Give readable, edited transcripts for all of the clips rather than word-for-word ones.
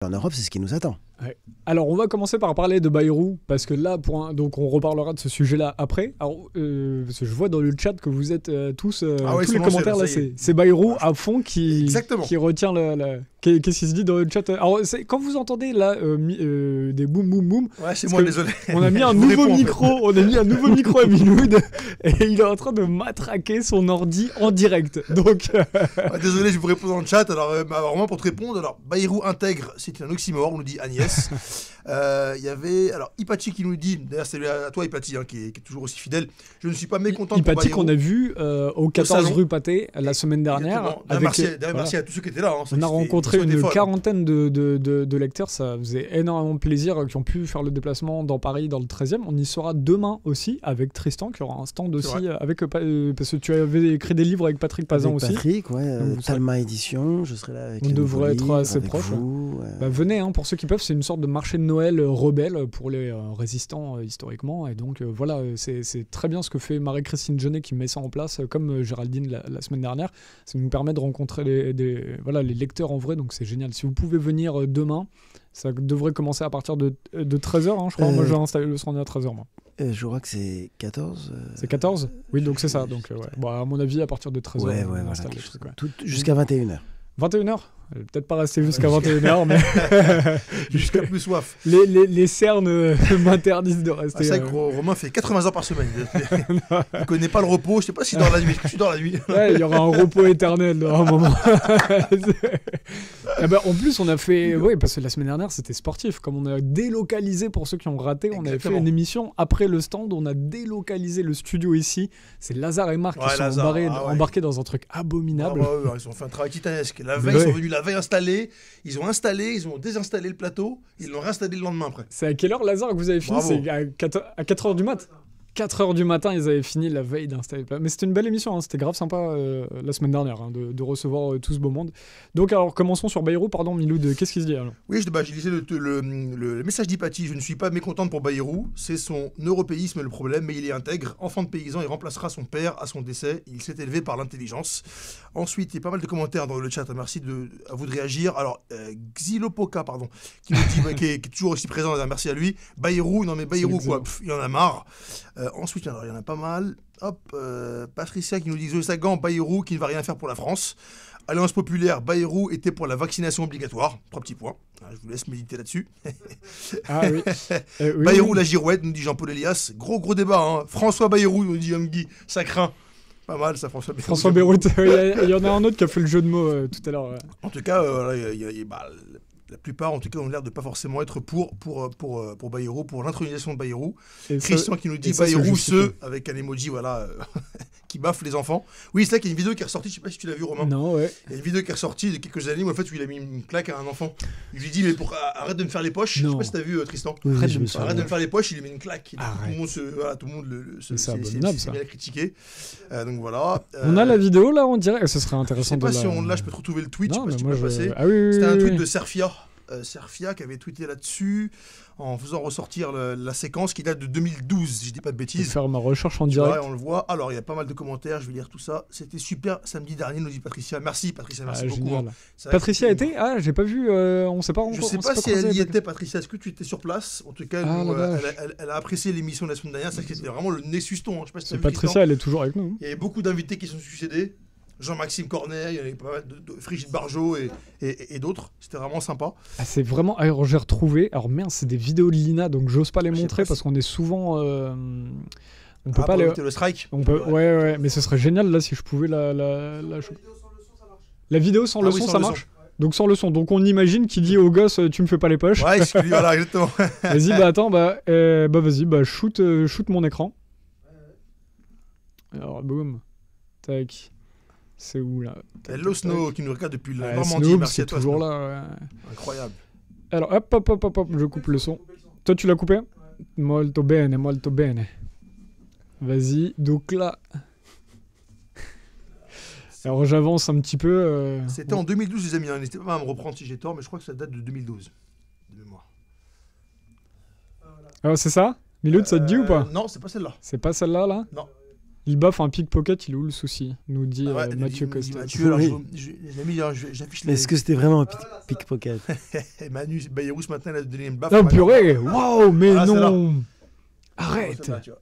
En Europe, c'est ce qui nous attend. Ouais. Alors, on va commencer par parler de Bayrou, parce que là, donc on reparlera de ce sujet-là après. Alors, parce que je vois dans le chat que vous êtes tous, tous les commentaires, là, c'est Bayrou à fond qui retient Qu'est-ce qui se dit dans le chat? Alors, quand vous entendez là des boum boum boum, ouais, c'est moi, désolé. On a mis un nouveau micro, on a mis un nouveau micro à Miloud et il est en train de matraquer son ordi en direct. Donc, ouais, désolé, je vous réponds dans le chat. Alors, vraiment pour te répondre, alors Bayrou intègre, c'est un oxymore, on nous dit Agnès. Il y avait alors Ipachi qui nous dit, d'ailleurs salut à toi Ipachi qui est toujours aussi fidèle. Je ne suis pas mécontent pour Bayrou. Ipachi qu'on a vu au 14 rue Pathé la semaine dernière. Merci à tous ceux qui étaient là. Hein, on a rencontré une quarantaine de lecteurs, ça faisait énormément plaisir, qui ont pu faire le déplacement dans Paris, dans le 13e. On y sera demain aussi avec Tristan, qui aura un stand aussi, avec, parce que tu avais écrit des livres avec Patrick Pazan aussi. Patrick, ouais, Talma Édition, je serai là avec on devrait être assez proche. Bah, venez, hein, pour ceux qui peuvent, c'est une sorte de marché de Noël rebelle pour les résistants historiquement. Et donc voilà, c'est très bien ce que fait Marie-Christine Jeunet qui met ça en place, comme Géraldine la semaine dernière. Ça nous permet de rencontrer les lecteurs en vrai, donc c'est génial. Si vous pouvez venir demain, ça devrait commencer à partir de 13h, hein, je crois. Moi, j'ai installé le stand à 13h. Moi. Je crois que c'est 14. C'est 14 ? Oui, donc c'est ça. Donc, ouais. Bon, à mon avis, à partir de 13h, on installe les trucs. Jusqu'à 21h. 21h ? Peut-être pas rester jusqu'à 21h, mais... jusqu'à plus soif. Les cernes m'interdisent de rester... c'est vrai que Romain fait 80 heures par semaine. Il connaît pas le repos. Je sais pas s'il dort la nuit. Je dors la nuit. Ouais, il y aura un repos éternel à un moment. Et ben, en plus, on a fait... Oui, parce que la semaine dernière, c'était sportif. Comme on a délocalisé, pour ceux qui ont raté, on avait fait une émission après le stand. On a délocalisé le studio ici. C'est Lazare et Marc qui sont embarqués dans un truc abominable. Ils ont fait un travail titanesque. La veille, ils sont venus la veille installer, ils ont désinstallé le plateau, ils l'ont réinstallé le lendemain après. C'est à quelle heure, Lazare, que vous avez fini? C'est à 4h du mat. 4h du matin, ils avaient fini la veille d'installer le plateau. Mais c'était une belle émission, hein. C'était grave sympa la semaine dernière de recevoir tout ce beau monde. Donc alors, commençons sur Bayrou, pardon Miloud, qu'est-ce qui se dit alors? Oui, j'ai lisé le message d'Hypatie, je ne suis pas mécontente pour Bayrou, c'est son européisme le problème, mais il est intègre, enfant de paysan, il remplacera son père à son décès, il s'est élevé par l'intelligence. Ensuite, il y a pas mal de commentaires dans le chat, merci à vous de réagir. Alors, Xilopoka, qui nous dit, qui est toujours aussi présent, merci à lui. Bayrou, non mais Bayrou quoi, il en a marre. Ensuite, alors, il y en a pas mal. Hop, Patricia qui nous dit Zoé Sagan, Bayrou qui ne va rien faire pour la France. Alliance populaire, Bayrou était pour la vaccination obligatoire. 3 petits points. Je vous laisse méditer là-dessus. Ah oui. Bayrou, la girouette, nous dit Jean-Paul Elias. Gros débat. Hein. François Bayrou, nous dit Guy. Ça craint. Pas mal ça, François Bayrou. François Bayrou, il y en a un autre qui a fait le jeu de mots tout à l'heure. En tout cas, la plupart, en tout cas, ont l'air de pas forcément être pour Bayrou, pour l'intronisation de Bayrou. Christian qui nous dit Bayrou, avec un emoji, qui baffe les enfants. Oui, c'est là qu'il y a une vidéo qui est ressortie, je sais pas si tu l'as vu, Romain. Non, ouais. Il y a une vidéo qui est ressortie de quelques années où, en fait, il a mis une claque à un enfant. Il lui dit, mais arrête de me faire les poches. Non. Je sais pas si t'as vu, Tristan. Oui, arrête de me faire les poches, il lui met une claque. Tout le monde s'est mis à critiquer. Donc voilà. On a la vidéo là, on dirait. Ce serait intéressant de la... Je sais pas si là, je peux te retrouver le tweet, non, je sais pas si tu peux passer. Ah, oui, c'était un tweet de Serfia qui avait tweeté là-dessus en faisant ressortir la séquence qui date de 2012, je dis pas de bêtises. Je vais faire ma recherche en direct. Ouais, on le voit. Alors il y a pas mal de commentaires, je vais lire tout ça. C'était super samedi dernier, nous dit Patricia. Merci Patricia, merci beaucoup. Hein. Patricia a été j'ai pas vu, on sait pas encore. Je sais pas si elle y était, Patricia. Est-ce que tu étais sur place? En tout cas, elle a apprécié l'émission de la semaine dernière. C'était vraiment le nez suston. Hein. Je sais pas si Patricia, elle est toujours avec nous. Il y avait beaucoup d'invités qui se sont succédés. Jean-Maxime Cornet, il y avait pas mal de Frigide Barjot et d'autres. C'était vraiment sympa. Ah, c'est vraiment... Alors, j'ai retrouvé... Alors, merde, c'est des vidéos de Lina, donc j'ose pas les montrer parce qu'on est souvent... On peut pas les... le strike. On peut... Ouais, mais ce serait génial, là, si je pouvais la... La vidéo sans le son, ça marche. Donc sans le son. Donc on imagine qu'il dit au gosse tu me fais pas les poches. Ouais, c'est lui, voilà, exactement. Vas-y, attends, vas-y, shoot mon écran. Alors, boum. Tac. C'est où là? Hello Snow qui nous regarde depuis la Normandie. Merci à toi. Toujours là. Incroyable. Alors hop, je coupe le son. Toi tu l'as coupé? Ouais. Molto bene. Vas-y, donc là. Alors j'avance un petit peu. C'était en 2012 les amis. N'hésitez pas à me reprendre si j'ai tort, mais je crois que ça date de 2012 de mémoire. Alors c'est ça? Miloud, ça te dit ou pas? Non, c'est pas celle-là. C'est pas celle-là là? Non. Il baffe un pickpocket, il est où le souci? Nous dit Mathieu nous dit Costa. Mathieu, alors, Oui. les amis, alors, j'affiche les... Est-ce que c'était vraiment un pickpocket? Manu Bayrou ce matin, il a donné une baffe. Oh Manu. purée! Waouh, mais Ah, celle-là. non! Oh, Arrête! celle-là, tu vois.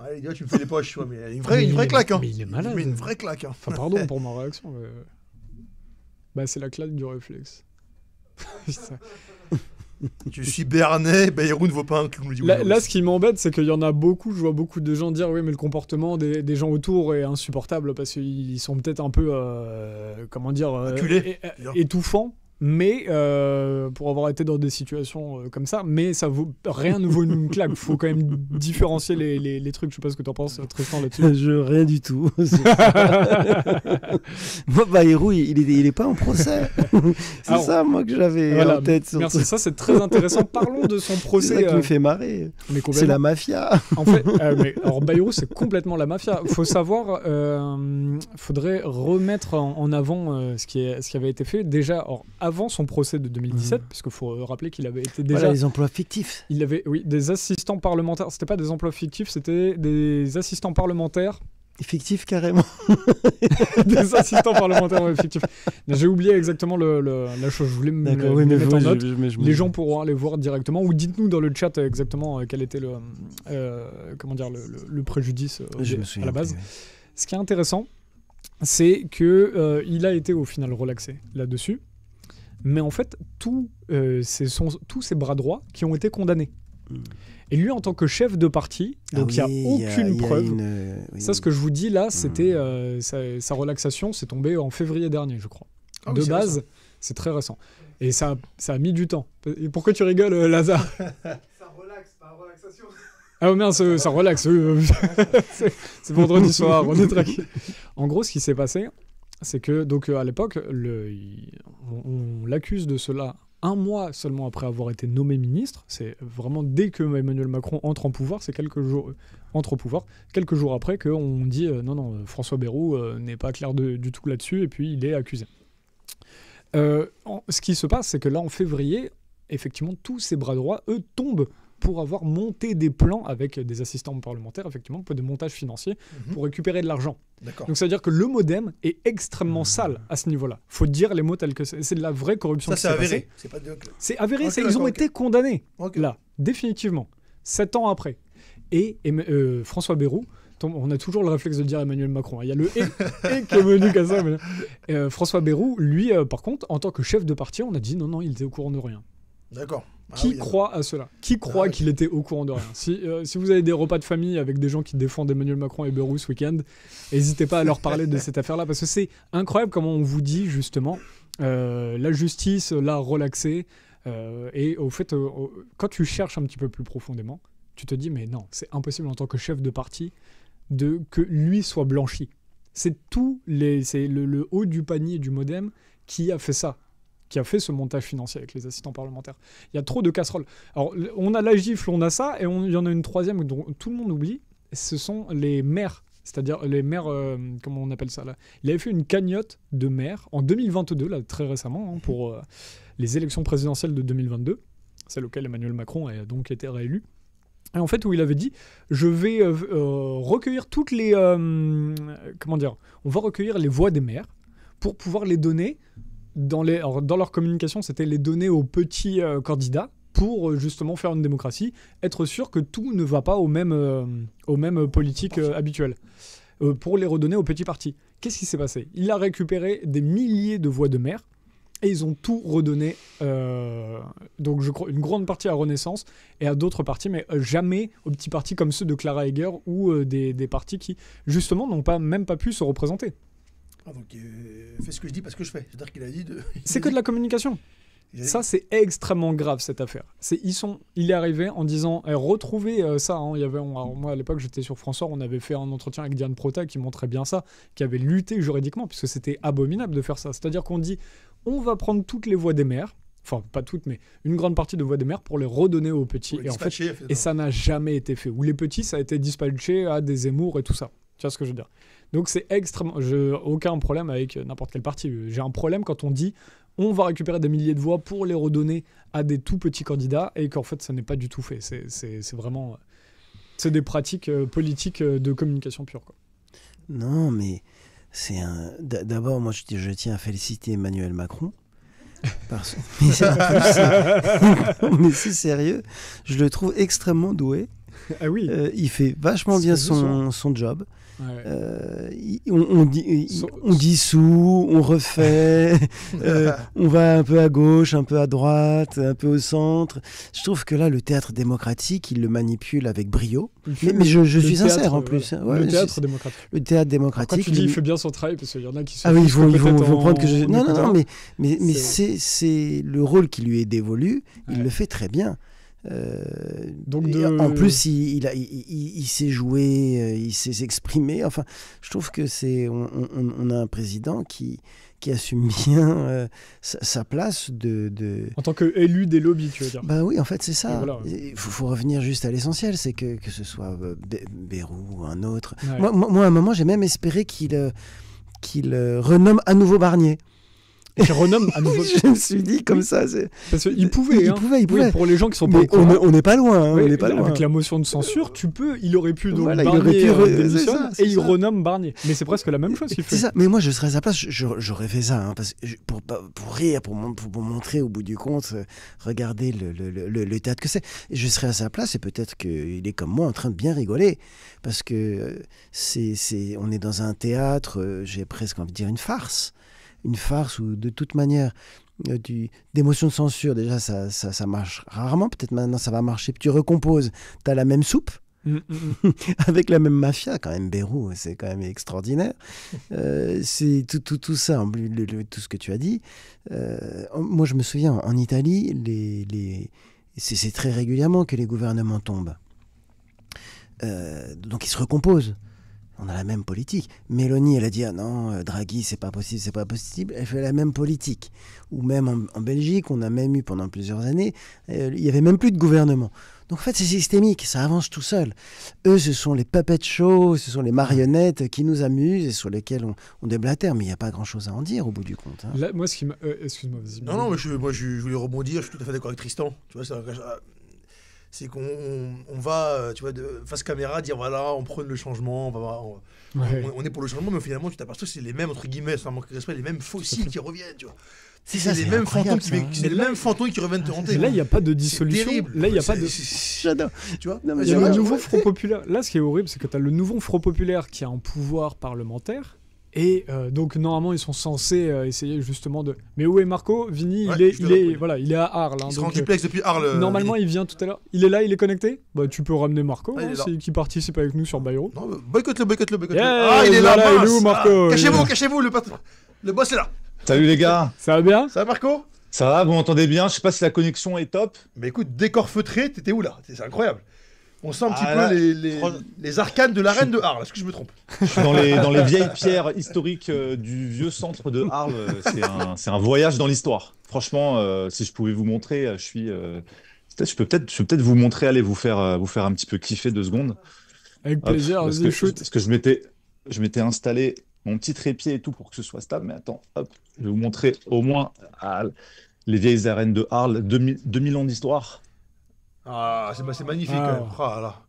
Allez, dis, tu me fais les poches, ouais, mais une vraie claque. Hein. Mais il est malade. Mais une vraie claque. Hein. Enfin, pardon pour ma réaction, mais... Bah, c'est la claque du réflexe. Putain. Je suis béarnais, Bayrou ne vaut pas un clou. me dit Là, Williams. ce qui m'embête, c'est qu'il y en a beaucoup, je vois beaucoup de gens dire oui, mais le comportement des gens autour est insupportable parce qu'ils sont peut-être un peu, comment dire, Acculés. étouffants. Mais pour avoir été dans des situations comme ça, mais rien ne vaut une claque. Faut quand même différencier les trucs. Je sais pas ce que t'en penses, Tristan, là-dessus. Rien du tout. Moi, Bayrou, il est pas en procès. C'est Alors, ça, moi, que j'avais Voilà, en tête. surtout. merci, ça c'est très intéressant. Parlons de son C'est procès. ça qui me fait marrer. Mais C'est complètement. la mafia. En fait, alors Bayrou, c'est complètement la mafia. Faut savoir, faudrait remettre en avant ce qui avait été fait déjà avant son procès de 2017, puisqu'il faut rappeler qu'il avait été déjà. Voilà, les emplois fictifs. Il avait, oui, des assistants parlementaires. C'était pas des emplois fictifs, c'était des assistants parlementaires. Fictifs, carrément. Des assistants parlementaires ouais, fictifs. J'ai oublié exactement la chose. Je voulais me D'accord, oui, mais mettre en je- note. je- Les gens pourront aller voir directement ou dites-nous dans le chat exactement quel était comment dire, le préjudice Je me à souviens la base. plus, ouais. Ce qui est intéressant, c'est que il a été au final relaxé là-dessus. Mais en fait, tous ses bras droits qui ont été condamnés. Et lui, en tant que chef de parti, donc il Ah n'y oui, a aucune preuve. oui. Ça, ce que je vous dis là, c'était sa relaxation, c'est tombé en février dernier, je crois. Ah oui, De c'est base, récent. c'est très récent. Et ça a mis du temps. Et pourquoi tu rigoles, Lazare? Ça relaxe, pas relaxation. Ah oh, merde, ça relaxe. C'est vendredi soir, on est tranquille. En gros, ce qui s'est passé, c'est que donc à l'époque, on l'accuse de cela un mois seulement après avoir été nommé ministre. C'est vraiment dès que Emmanuel Macron entre en pouvoir, c'est quelques jours après qu'on dit non, François Bayrou n'est pas clair du tout là-dessus, et puis il est accusé. Ce qui se passe, c'est que là, en février, effectivement, tous ces bras droits, eux, tombent pour avoir monté des plans avec des assistants parlementaires, effectivement, pour des montages financiers, pour récupérer de l'argent. D'accord. Donc ça veut dire que le MoDem est extrêmement sale à ce niveau-là. Faut dire les mots tels que c'est. C'est de la vraie corruption. Ça, qui c'est s'est avéré. passée. C'est pas de... C'est avéré, Ok, ils ont d'accord, été condamnés, Ok. là, définitivement, 7 ans après. Et François Bayrou, on a toujours le réflexe de dire Emmanuel Macron. Il y a le « et » qui est venu comme ça. Mais... François Bayrou, lui, par contre, en tant que chef de parti, on a dit non, il était au courant de rien. D'accord. Ah Qui oui, croit à cela? Qui croit oui. qu'il était au courant de rien? Si vous avez des repas de famille avec des gens qui défendent Emmanuel Macron et Bayrou ce week-end, n'hésitez pas à leur parler de cette affaire-là, parce que c'est incroyable comment on vous dit justement la justice l'a relaxé, et au fait, quand tu cherches un petit peu plus profondément, tu te dis mais non, c'est impossible en tant que chef de parti que lui soit blanchi. C'est le haut du panier du MoDem qui a fait ça, qui a fait ce montage financier avec les assistants parlementaires. Il y a trop de casseroles. Alors, on a la gifle, on a ça, et il y en a une troisième dont tout le monde oublie, ce sont les maires. C'est-à-dire les maires, comment on appelle ça là? Il avait fait une cagnotte de maires en 2022, là, très récemment, pour les élections présidentielles de 2022, celle auquel Emmanuel Macron a donc été réélu. Et en fait, où il avait dit, je vais recueillir toutes les... comment dire? On va recueillir les voix des maires pour pouvoir les donner dans leur communication, c'était les donner aux petits candidats pour justement faire une démocratie, être sûr que tout ne va pas aux mêmes politiques habituelles, pour les redonner aux petits partis. Qu'est-ce qui s'est passé? Il a récupéré des milliers de voix de maires et ils ont tout redonné, donc je crois une grande partie à Renaissance et à d'autres partis, mais jamais aux petits partis comme ceux de Clara Heger ou des partis qui justement n'ont même pas pu se représenter. Ah, donc, fais ce que je dis, pas ce que je fais. C'est-à-dire qu'il a dit de... C'est que de la communication. Ça, c'est extrêmement grave, cette affaire. Il est arrivé en disant retrouvez ça. Alors, moi, à l'époque, j'étais sur France 3, on avait fait un entretien avec Diane Prota qui montrait bien ça, qui avait lutté juridiquement, puisque c'était abominable de faire ça. C'est-à-dire qu'on dit on va prendre toutes les voix des maires, enfin, pas toutes, mais une grande partie de voix des maires pour les redonner aux petits. Et, en fait, ça n'a jamais été fait. Ou les petits, ça a été dispatché à des Zemmour et tout ça. Tu vois ce que je veux dire? Donc c'est extrêmement... aucun problème avec n'importe quel parti. J'ai un problème quand on dit on va récupérer des milliers de voix pour les redonner à des tout petits candidats et qu'en fait ça n'est pas du tout fait. C'est vraiment... C'est des pratiques politiques de communication pure, quoi. Non, mais d'abord, moi, je tiens à féliciter Emmanuel Macron. Mais mais c'est sérieux, je le trouve extrêmement doué. Ah oui. Il fait vachement bien son job. Ouais. On dissout, on refait, on va un peu à gauche, un peu à droite, un peu au centre. Je trouve que là, le théâtre démocratique, il le manipule avec brio. Mais je suis sincère en plus. Ouais, le théâtre démocratique. Le théâtre démocratique. Quand tu dis il fait bien son travail, parce qu'il y en a qui se. Ah oui, ils vont prendre que je. Non, mais c'est le rôle qui lui est dévolu. Il le fait très bien. Donc en plus, il sait jouer, il sait s'exprimer. Enfin, je trouve que on a un président qui assume bien sa place en tant qu'élu des lobbies, tu veux dire. Bah oui, en fait, c'est ça. Voilà. Il faut revenir juste à l'essentiel, c'est que ce soit Bayrou ou un autre. Ouais. Moi, à un moment, j'ai même espéré qu'il renomme à nouveau Barnier. Qui renomme à nouveau. Je me suis dit comme ça. Parce qu'il pouvait. Il pouvait. Oui, pour les gens qui sont pas mais au courant. on n'est pas loin. Oui, on n'est pas loin. Avec la motion de censure, il aurait pu donc voilà, Barnier démissionne et il ça. renomme Barnier. Mais c'est presque la même chose qu'il fait. C'est ça. Mais moi, je serais à sa place, j'aurais fait ça, parce que pour rire, pour montrer au bout du compte, regarder le théâtre que c'est. Et je serais à sa place et peut-être qu'il est comme moi en train de bien rigoler, parce que on est dans un théâtre, j'ai presque envie de dire une farce où de toute manière des motions de censure, déjà ça marche rarement, peut-être maintenant ça va marcher, puis tu recomposes, tu as la même soupe avec la même mafia, quand même. Bayrou, c'est quand même extraordinaire. C'est tout ça, tout ce que tu as dit. Moi je me souviens en Italie, c'est très régulièrement que les gouvernements tombent, donc ils se recomposent. On a la même politique. Mélanie, elle a dit « Ah non, Draghi, c'est pas possible. » Elle fait la même politique. Ou même en Belgique, on a même eu pendant plusieurs années, il n'y avait même plus de gouvernement. Donc en fait, c'est systémique, ça avance tout seul. Eux, ce sont les puppet shows, ce sont les marionnettes qui nous amusent et sur lesquelles on déblatère. Mais il n'y a pas grand-chose à en dire au bout du compte. Hein. Là, moi, ce qui m'a... excuse-moi, vas-y. Non, mais je voulais rebondir, je suis tout à fait d'accord avec Tristan. Tu vois, c'est qu'on va, tu vois, face caméra, dire voilà, on prône le changement, on est pour le changement, mais finalement, tu t'aperçois que c'est les mêmes, entre guillemets, sans manquer de respect, les mêmes fossiles qui reviennent, tu vois. C'est les mêmes fantômes qui reviennent te hanter. Là, il n'y a pas de dissolution. Là, il n'y a pas de. J'adore. Tu vois, il y a le nouveau Front populaire. Là, ce qui est horrible, c'est que tu as le nouveau Front populaire qui a un pouvoir parlementaire. Et donc normalement ils sont censés essayer justement de. Mais où est Marco? Vini, il est à Arles. Hein, il sera en duplex depuis Arles. Normalement il vient tout à l'heure. Il est là, il est connecté. Bah tu peux ramener Marco qui participe avec nous sur Bayrou. Non, boycotte-le. Yeah, il est là. Il est où Marco? Cachez-vous, le boss est là. Salut les gars. Ça va bien? Ça va Marco? Ça va, vous m'entendez bien? Je sais pas si la connexion est top. Mais écoute, décor feutré, t'étais où là? C'est incroyable. On sent un petit peu les arcanes de l'arène de Arles. Est-ce que je me trompe? Je suis dans les vieilles pierres historiques du vieux centre de Arles. C'est un voyage dans l'histoire. Franchement, si je pouvais vous montrer, je peux peut-être vous montrer, allez vous faire un petit peu kiffer 2 secondes. Avec plaisir, vas-y, shoot. Parce que je m'étais installé mon petit trépied et tout pour que ce soit stable. Mais attends, hop, je vais vous montrer au moins les vieilles arènes de Arles, 2000 ans d'histoire. Ah, c'est magnifique quand même. Ah, là.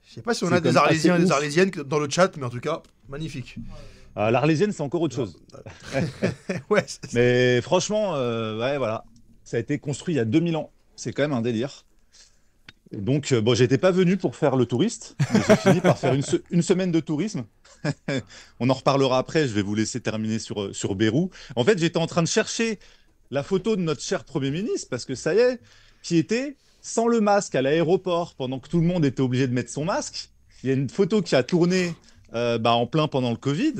Je sais pas si on a des Arlésiens et des Arlésiennes dans le chat, mais en tout cas, magnifique. L'Arlésienne, c'est encore autre chose. Ouais, mais franchement, ouais, voilà. Ça a été construit il y a 2000 ans. C'est quand même un délire. Et donc, bon, j'étais pas venu pour faire le touriste, mais j'ai fini par faire une semaine de tourisme. On en reparlera après, je vais vous laisser terminer sur Bayrou. En fait, j'étais en train de chercher la photo de notre cher Premier ministre, parce que ça y est, qui était sans le masque à l'aéroport, pendant que tout le monde était obligé de mettre son masque. Il y a une photo qui a tourné en plein pendant le Covid,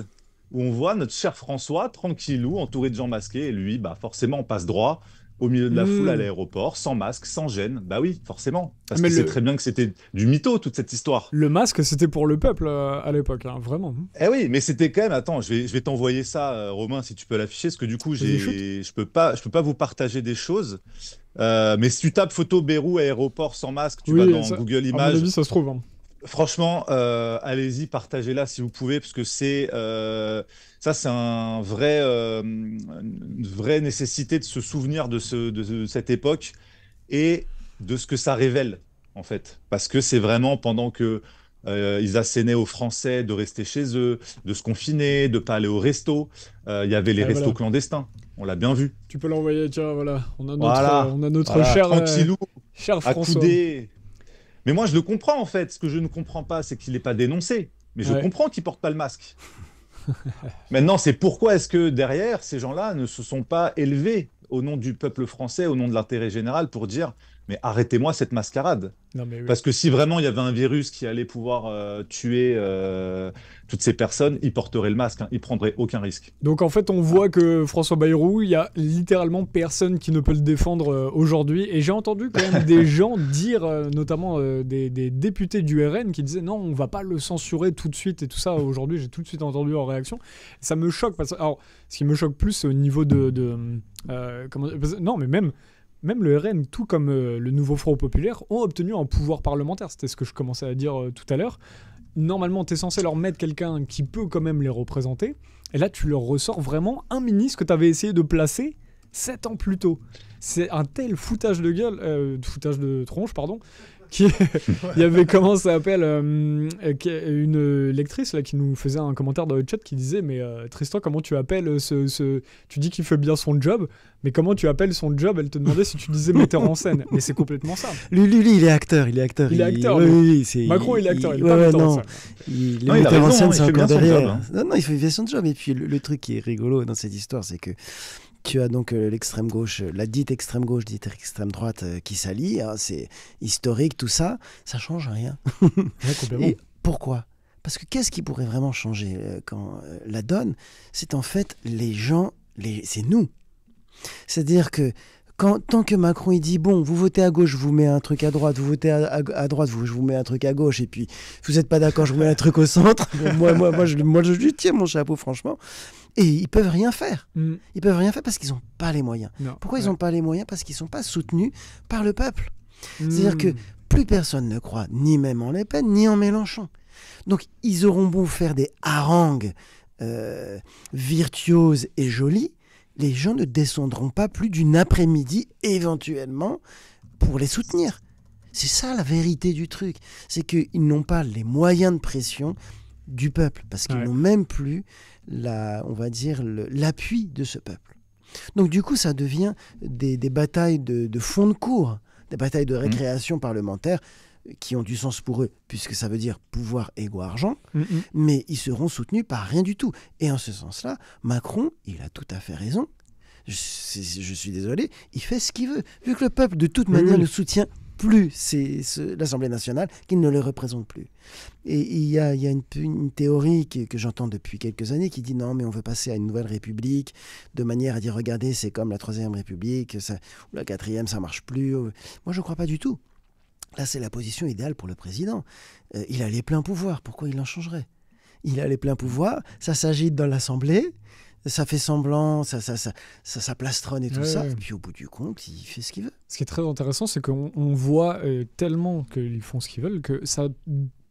où on voit notre cher François, tranquillou, entouré de gens masqués, et lui, forcément, on passe droit au milieu de la foule à l'aéroport, sans masque, sans gêne. Bah oui, forcément. Parce que c'est très bien que c'était du mytho, toute cette histoire. Le masque, c'était pour le peuple à l'époque, hein, vraiment. Eh oui, mais c'était quand même... Attends, je vais t'envoyer ça, Romain, si tu peux l'afficher, parce que du coup, je peux pas vous partager des choses. Mais si tu tapes photo Bayrou aéroport sans masque, tu vas dans Google Images. À mon avis, ça se trouve. Hein. Franchement, allez-y, partagez-la si vous pouvez, parce que c'est une vraie nécessité de se souvenir de cette époque et de ce que ça révèle en fait. Parce que c'est vraiment pendant que ils assénaient aux Français de rester chez eux, de se confiner, de pas aller au resto. Il y avait les Ah, restos voilà. clandestins. On l'a bien vu. Tu peux l'envoyer, tiens, voilà. Voilà, On a notre voilà, cher, tranquillou, cher François. accoudé. Mais moi, je le comprends, en fait. Ce que je ne comprends pas, c'est qu'il n'est pas dénoncé. Mais je Ouais. comprends qu'il porte pas le masque. Maintenant, c'est pourquoi est-ce que derrière, ces gens-là ne se sont pas élevés au nom du peuple français, au nom de l'intérêt général, pour dire, mais arrêtez-moi cette mascarade. Non, mais oui. Parce que si vraiment il y avait un virus qui allait pouvoir tuer toutes ces personnes, il porterait le masque, hein, il prendrait aucun risque. Donc en fait, on voit que François Bayrou, il y a littéralement personne qui ne peut le défendre aujourd'hui. Et j'ai entendu quand même des gens dire, notamment des députés du RN, qui disaient non, on va pas le censurer tout de suite et tout ça. Aujourd'hui, j'ai tout de suite entendu en réaction. Ça me choque parce que, alors, ce qui me choque plus, c'est au niveau non, mais même le RN, tout comme le nouveau Front populaire, ont obtenu un pouvoir parlementaire. C'était ce que je commençais à dire tout à l'heure. Normalement, tu es censé leur mettre quelqu'un qui peut quand même les représenter. Et là, tu leur ressors vraiment un ministre que tu avais essayé de placer 7 ans plus tôt. C'est un tel foutage de gueule, foutage de tronche, pardon. Il y avait, comment ça s'appelle, une lectrice là, qui nous faisait un commentaire dans le chat qui disait mais Tristan, comment tu appelles tu dis qu'il fait bien son job, mais comment tu appelles son job? Elle te demandait si tu disais metteur en scène. Mais c'est complètement ça. Lui, il est acteur. Il est acteur, Oui, lui. oui, c'est- Macron, il est acteur, il est ouais, pas ouais, metteur en non. scène. Il Non, est il a metteur en raison, scène, hein, c'est il fait encore bien son derrière. job, hein. Non, il fait bien son job. Et puis le truc qui est rigolo dans cette histoire, c'est que tu as donc l'extrême gauche, la dite extrême gauche, dite extrême droite qui s'allie. Hein, c'est historique, tout ça. Ça change rien. Ouais, complètement. Et pourquoi? Parce que qu'est-ce qui pourrait vraiment changer quand la donne? C'est en fait les gens, c'est nous. C'est-à-dire que tant que Macron il dit bon, vous votez à gauche, je vous mets un truc à droite, vous votez à droite, je vous mets un truc à gauche, et puis vous n'êtes pas d'accord, je vous mets un truc au centre. Bon, je lui tiens mon chapeau, franchement. Et ils peuvent rien faire. Mm. Ils peuvent rien faire parce qu'ils n'ont pas les moyens. Non. Pourquoi ils Ouais. n'ont pas les moyens? Parce qu'ils ne sont pas soutenus par le peuple. C'est-à-dire Mm. que plus personne ne croit ni même en Le Pen, ni en Mélenchon. Donc ils auront beau faire des harangues virtuoses et jolies, les gens ne descendront pas plus d'une après-midi, éventuellement, pour les soutenir. C'est ça la vérité du truc. C'est qu'ils n'ont pas les moyens de pression du peuple, parce qu'ils Ouais. n'ont même plus, on va dire, l'appui de ce peuple. Donc du coup, ça devient des batailles de fond de cours, des batailles de récréation parlementaire qui ont du sens pour eux, puisque ça veut dire pouvoir égaux argent, Mm, mm. mais ils seront soutenus par rien du tout. Et en ce sens-là, Macron, il a tout à fait raison. Je suis désolé, il fait ce qu'il veut. Vu que le peuple, de toute Oui, manière, oui. ne soutient plus l'Assemblée nationale, qu'il ne le représente plus. Et il y a une théorie que j'entends depuis quelques années qui dit non, mais on veut passer à une nouvelle république, de manière à dire, regardez, c'est comme la Troisième République, ou la quatrième, ça marche plus. Moi, je ne crois pas du tout. Là, c'est la position idéale pour le président. Il a les pleins pouvoirs. Pourquoi il en changerait? Il a les pleins pouvoirs. Ça s'agite dans l'Assemblée. Ça fait semblant. Ça plastronne et tout Ouais, ça. ouais. Et puis, au bout du compte, il fait ce qu'il veut. Ce qui est très intéressant, c'est qu'on voit tellement qu'ils font ce qu'ils veulent que ça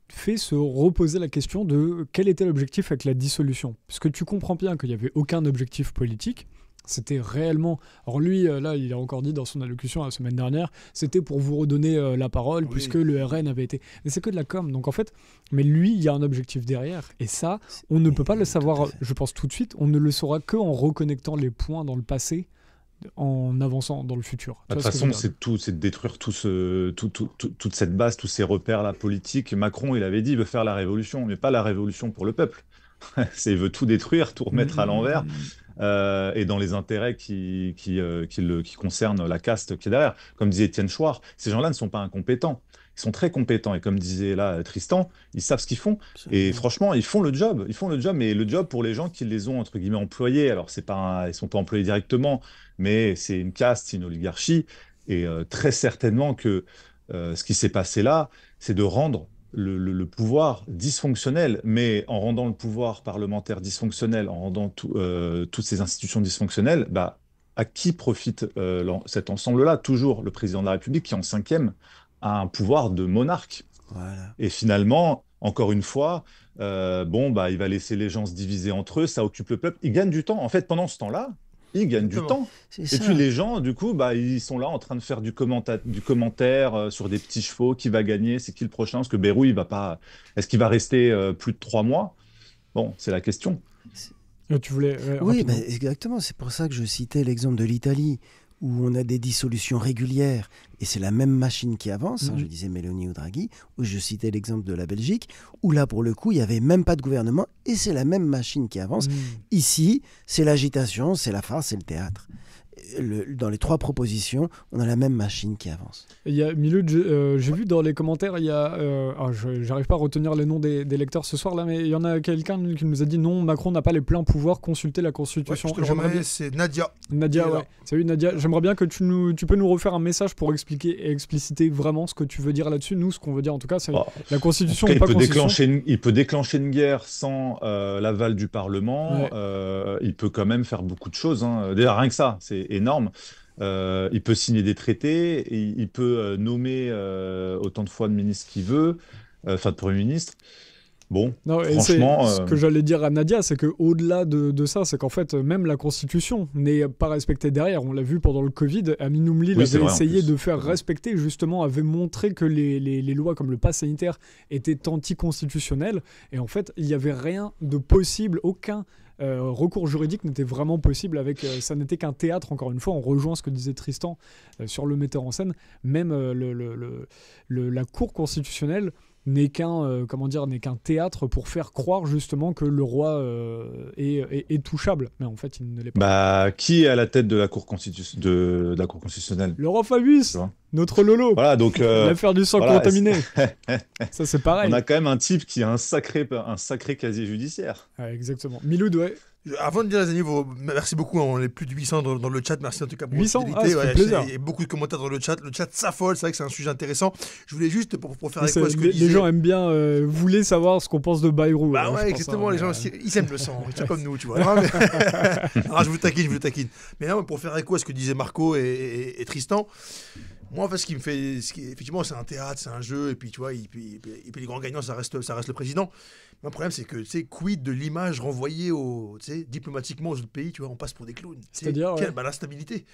fait se reposer la question de quel était l'objectif avec la dissolution. Parce que tu comprends bien qu'il n'y avait aucun objectif politique. C'était réellement... Alors lui, là, il a encore dit dans son allocution la semaine dernière, c'était pour vous redonner la parole, Oui. puisque le RN avait été... Mais c'est que de la com. Donc en fait, mais lui, il y a un objectif derrière. Et ça, on ne peut pas le Tout savoir, à fait. je pense, tout de suite. On ne le saura qu'en reconnectant les points dans le passé, en avançant dans le futur. De Tu toute vois ce que je veux façon, dire c'est de détruire toute cette base, tous ces repères-là politiques. Macron, il avait dit, il veut faire la révolution, mais pas la révolution pour le peuple. Il veut tout détruire, tout remettre à l'envers, et dans les intérêts qui concernent la caste qui est derrière. Comme disait Étienne Chouard, ces gens-là ne sont pas incompétents. Ils sont très compétents. Et comme disait là Tristan, ils savent ce qu'ils font. Et franchement, ils font le job. Ils font le job, mais le job pour les gens qui les ont, entre guillemets, employés. Alors, ils ne sont pas employés directement, mais c'est une caste, c'est une oligarchie. Et très certainement que ce qui s'est passé là, c'est de rendre le pouvoir dysfonctionnel, mais en rendant le pouvoir parlementaire dysfonctionnel, en rendant toutes ces institutions dysfonctionnelles, bah, à qui profite cet ensemble-là? Toujours le président de la République qui, en cinquième, a un pouvoir de monarque. Voilà. Et finalement, encore une fois, il va laisser les gens se diviser entre eux, ça occupe le peuple. Il gagne du temps. En fait, pendant ce temps-là, ils gagnent du Exactement. temps. C'est Et ça. puis les gens, du coup, bah, ils sont là en train de faire du commentaire sur des petits chevaux, qui va gagner, c'est qui le prochain, parce que Bayrou, il va pas... Est-ce qu'il va rester plus de 3 mois? Bon, c'est la question. Tu voulais Oui, rapidement. exactement. C'est pour ça que je citais l'exemple de l'Italie, où on a des dissolutions régulières, et c'est la même machine qui avance. Je disais Meloni ou Draghi, ou je citais l'exemple de la Belgique, où là, pour le coup, il n'y avait même pas de gouvernement, et c'est la même machine qui avance. Ici, c'est l'agitation, c'est la farce, c'est le théâtre. Dans les 3 propositions, on a la même machine qui avance. Il y a Miloud, j'ai vu dans les commentaires, il y a, j'arrive pas à retenir les noms des lecteurs ce soir là, mais il y en a quelqu'un qui nous a dit non, Macron n'a pas les pleins pouvoirs, consulter la Ouais, Constitution. je te le J'aimerais remets, bien- c'est Nadia. Nadia, qui est là. ouais. Salut Nadia, j'aimerais bien que tu peux nous refaire un message pour expliquer et expliciter vraiment ce que tu veux dire là-dessus. Nous, ce qu'on veut dire en tout cas, c'est Bon, la Constitution en ou tout pas cas, Constitution. il peut déclencher une guerre sans l'aval du Parlement. Ouais. Il peut quand même faire beaucoup de choses, hein. Déjà, rien que ça, c'est énorme. Il peut signer des traités, et il peut nommer autant de fois de ministres qu'il veut, enfin de Premier ministre. Bon, Non, et c'est franchement, ce que j'allais dire à Nadia, c'est qu'au-delà de ça, c'est qu'en fait, même la Constitution n'est pas respectée derrière. On l'a vu pendant le Covid, Amin Oumli Oui, c'est avait vrai, en essayé plus. de faire respecter, justement, avait montré que les lois comme le pass sanitaire étaient anticonstitutionnelles. Et en fait, il n'y avait rien de possible, aucun recours juridique n'était vraiment possible avec ça n'était qu'un théâtre. Encore une fois, on rejoint ce que disait Tristan sur le metteur en scène. Même la Cour constitutionnelle n'est qu'un théâtre pour faire croire justement que le roi est touchable, mais en fait il ne l'est pas. bah, qui est à la tête de la de la Cour constitutionnelle? Le roi Fabius, Tu vois. notre Lolo, Voilà, donc l'affaire du sang voilà, contaminé. Ça c'est pareil. on a quand même un type qui a un sacré casier judiciaire. Ouais, exactement. Miloud, ouais. Avant de dire les amis, merci beaucoup, on est plus de 800 dans le chat, merci en tout cas pour 800, votre fidélité. ça fait plaisir. Il y a beaucoup de commentaires dans le chat s'affole, c'est vrai que c'est un sujet intéressant. Je voulais juste, pour faire Mais écho à ce que les disait... gens aiment bien, voulaient savoir ce qu'on pense de Bayrou. Bah je ouais, pense, exactement, hein, les gens aussi, ils aiment le sang, ils sont comme nous, tu vois. Non, mais... Ah, je vous taquine. Mais non, pour faire écho à ce que disaient Marco et Tristan, moi en fait, effectivement, c'est un théâtre, c'est un jeu, et puis tu vois, et puis les grands gagnants, ça reste le président. Mais le problème, c'est que, tu sais, quid de l'image renvoyée diplomatiquement aux autres pays, tu vois, on passe pour des clowns. Tu sais, C'est-à-dire, ouais. l'instabilité.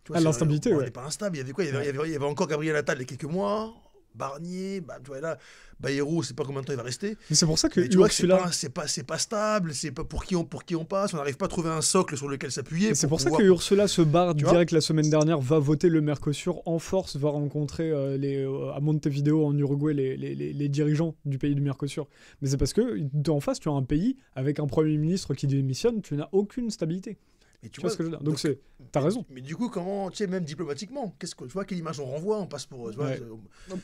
Tu Ah, l'instabilité, on ouais. n'est pas instable. Il y avait quoi? Il y avait encore Gabriel Attal il y a quelques mois, Barnier, tu vois, là, Bayrou, je sais pas combien de temps il va rester. Mais c'est pour ça que Mais tu vois que Ursula... c'est pas stable, c'est pas pour qui on passe, on n'arrive pas à trouver un socle sur lequel s'appuyer. C'est pour ça pouvoir- que Ursula se barre Tu vois direct la semaine dernière, va voter le Mercosur en force, va rencontrer à Montevideo en Uruguay les dirigeants du pays du Mercosur. Mais c'est parce que en face, tu as un pays avec un Premier ministre qui démissionne, tu n'as aucune stabilité. Mais Tu vois ce que je veux dire? Donc t'as raison. Mais du coup, comment, tu sais, même diplomatiquement, tu vois, quelle image on renvoie? On passe pour, tu vois, Ouais.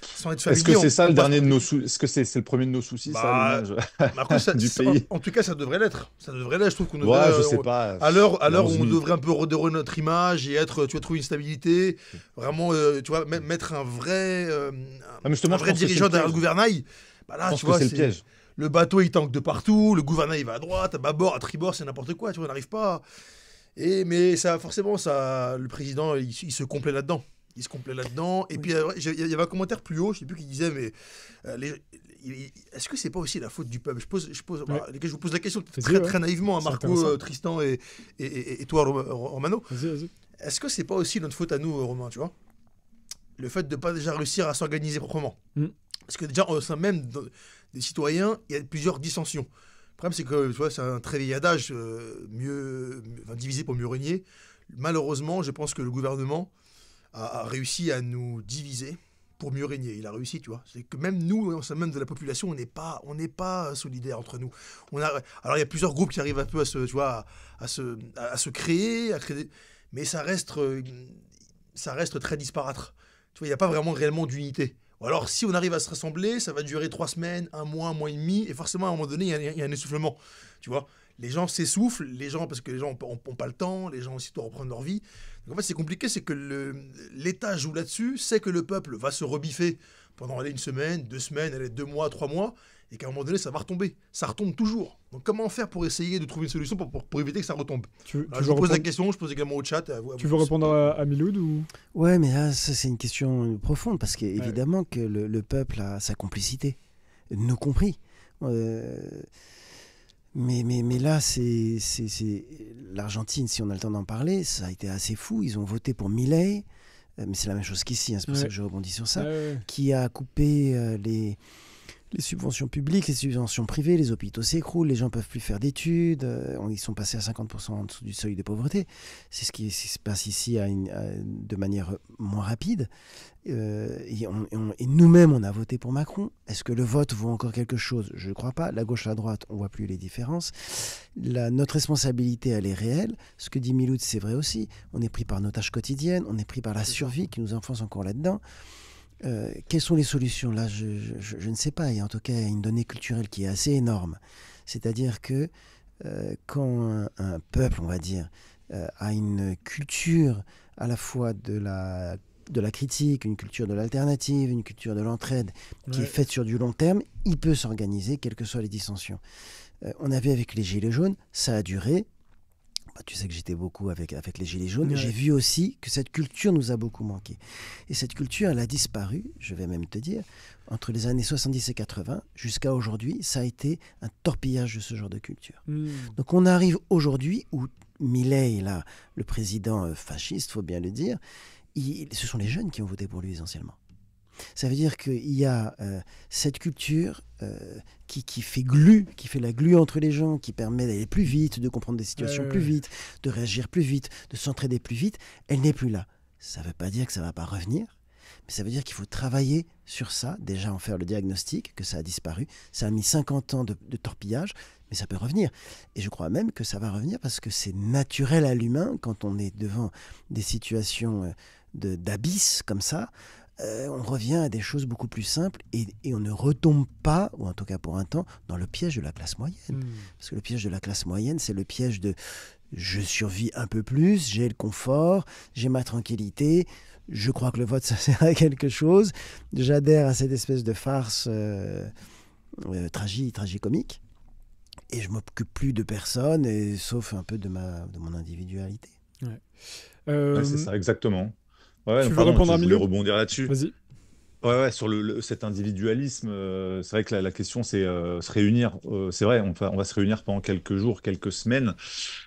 sans être Est-ce familier. que c'est ça le passe dernier pour de nos des- soucis? Est-ce que c'est le premier de nos soucis, Bah, ça, l'image Mais après, du pays? en tout cas, ça devrait l'être. Ça devrait l'être. Je trouve qu'on devrait. Ouais, je sais pas. À l'heure où on 11 000. devrait un peu redorer notre image et être, tu vois, trouver une stabilité, vraiment, tu vois, mettre un vrai, mais justement, un je vrai pense que c'est dirigeant le derrière le piège. gouvernail. Bah là, Je pense tu que vois, c'est le piège. le bateau il tanque de partout, le gouvernail il va à droite, à bâbord, à tribord, c'est n'importe quoi, tu vois, on n'arrive pas. Mais ça, forcément, le président, il se complaît là-dedans. Il se complaît là-dedans. Et puis, il y avait un commentaire plus haut, je sais plus qui disait, mais est-ce que c'est pas aussi la faute du peuple? Je vous pose la question très, ouais. très naïvement à C'est Marco, intéressant. Tristan et toi, Romano. Vas-y. Est-ce que c'est pas aussi notre faute à nous, Romain, tu vois? Le fait de pas déjà réussir à s'organiser proprement. Parce que déjà, au sein même des citoyens, il y a plusieurs dissensions. Le problème, c'est que, tu vois, c'est un très vieil adage, diviser pour mieux régner. Malheureusement, je pense que le gouvernement a réussi à nous diviser pour mieux régner. Il a réussi, tu vois. C'est que même nous, au sein même de la population, on n'est pas solidaires entre nous. Alors, il y a plusieurs groupes qui arrivent un peu à se créer, mais ça reste très disparate. Tu vois, il n'y a pas vraiment réellement d'unité. Ou alors, si on arrive à se rassembler, ça va durer 3 semaines, un mois et demi, et forcément, à un moment donné, il y a un essoufflement. Tu vois, les gens s'essoufflent, parce que les gens n'ont pas le temps, les gens aussi doivent reprendre leur vie. Donc, en fait, c'est compliqué, c'est que l'État joue là-dessus, sait que le peuple va se rebiffer pendant 1 semaine, 2 semaines, 2 mois, 3 mois, et qu'à un moment donné, ça va retomber. Ça retombe toujours. Donc, comment faire pour essayer de trouver une solution pour éviter que ça retombe? Tu Alors, veux je vous pose la répondre, question, je pose également au chat. tu veux répondre à Miloud ou... Ouais, mais là, ça, c'est une question profonde, parce qu'évidemment que le peuple a sa complicité, nous compris. Mais là, l'Argentine, si on a le temps d'en parler, ça a été assez fou. Ils ont voté pour Milei, mais c'est la même chose qu'ici, hein, c'est pour ça que je rebondis sur ça, qui a coupé les subventions publiques, les subventions privées, les hôpitaux s'écroulent, les gens ne peuvent plus faire d'études, ils sont passés à 50% en dessous du seuil de pauvreté. C'est ce qui se passe ici de manière moins rapide. Et nous-mêmes, on a voté pour Macron. Est-ce que le vote vaut encore quelque chose? Je ne crois pas. La gauche, la droite, on ne voit plus les différences. Notre responsabilité, elle est réelle. Ce que dit Miloud, c'est vrai aussi. On est pris par nos tâches quotidiennes, on est pris par la survie qui nous enfonce encore là-dedans. Quelles sont les solutions? Là, je ne sais pas. Il y a en tout cas une donnée culturelle qui est assez énorme. C'est-à-dire que quand un peuple, on va dire, a une culture à la fois de la critique, une culture de l'alternative, une culture de l'entraide qui est faite sur du long terme, il peut s'organiser, quelles que soient les dissensions. On a vu avec les Gilets jaunes, ça a duré. Tu sais que j'étais beaucoup avec les Gilets jaunes. J'ai vu aussi que cette culture nous a beaucoup manqué. Et cette culture, elle a disparu, je vais même te dire, entre les années 70 et 80, jusqu'à aujourd'hui, ça a été un torpillage de ce genre de culture. Donc on arrive aujourd'hui où Milei, là, le président fasciste, il faut bien le dire, ce sont les jeunes qui ont voté pour lui essentiellement. Ça veut dire qu'il y a cette culture qui fait la glu entre les gens, qui permet d'aller plus vite, de comprendre des situations plus vite, de réagir plus vite, de s'entraider plus vite. Elle n'est plus là. Ça ne veut pas dire que ça ne va pas revenir, mais ça veut dire qu'il faut travailler sur ça, déjà en faire le diagnostic, que ça a disparu. Ça a mis 50 ans de torpillage, mais ça peut revenir. Et je crois même que ça va revenir parce que c'est naturel à l'humain, quand on est devant des situations d'abysse comme ça, on revient à des choses beaucoup plus simples et on ne retombe pas, ou en tout cas pour un temps, dans le piège de la classe moyenne. Parce que le piège de la classe moyenne, c'est le piège de je survis un peu plus, j'ai le confort, j'ai ma tranquillité, je crois que le vote ça sert à quelque chose, j'adhère à cette espèce de farce tragicomique et je m'occupe plus de personne, sauf un peu de mon individualité. C'est ça, exactement. Tu veux répondre à je voulais rebondir là-dessus. Vas-y. Ouais, sur cet individualisme, c'est vrai que la question, c'est se réunir. C'est vrai, on va se réunir pendant quelques jours, quelques semaines.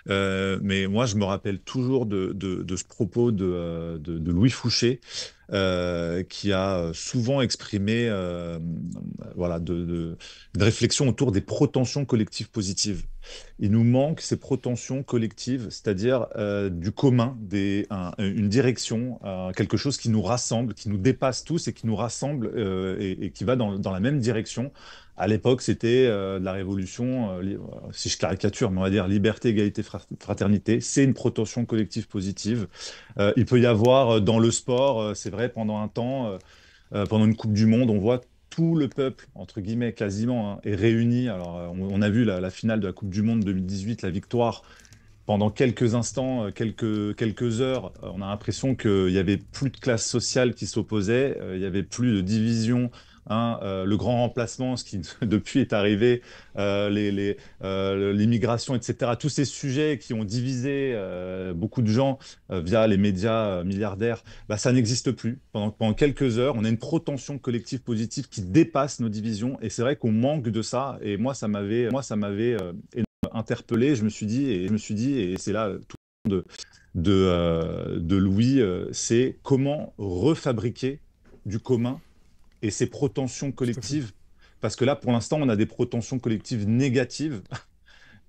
Mais moi, je me rappelle toujours de ce propos de Louis Fouché, qui a souvent exprimé voilà, une réflexion autour des protensions collectives positives. Il nous manque ces protensions collectives, c'est-à-dire du commun, une direction, quelque chose qui nous rassemble, qui nous dépasse tous et qui nous rassemble et qui va dans la même direction. À l'époque, c'était de la révolution, si je caricature, mais on va dire liberté, égalité, fraternité. C'est une protension collective positive. Il peut y avoir dans le sport, c'est vrai, pendant un temps, pendant une Coupe du Monde, on voit tout le peuple, entre guillemets, quasiment, hein, est réuni. Alors, on a vu la finale de la Coupe du Monde 2018, la victoire. Pendant quelques instants, quelques heures, on a l'impression qu'il n'y avait plus de classe sociale qui s'opposait, il n'y avait plus de division. Hein, le grand remplacement, ce qui depuis est arrivé, l'immigration, etc. Tous ces sujets qui ont divisé beaucoup de gens via les médias milliardaires, bah, ça n'existe plus. Pendant quelques heures, on a une protension collective positive qui dépasse nos divisions. Et c'est vrai qu'on manque de ça. Et moi, ça m'avait interpellé. Je me suis dit, et c'est là tout de Louis, c'est comment refabriquer du commun et ces protensions collectives, parce que là, pour l'instant, on a des protensions collectives négatives,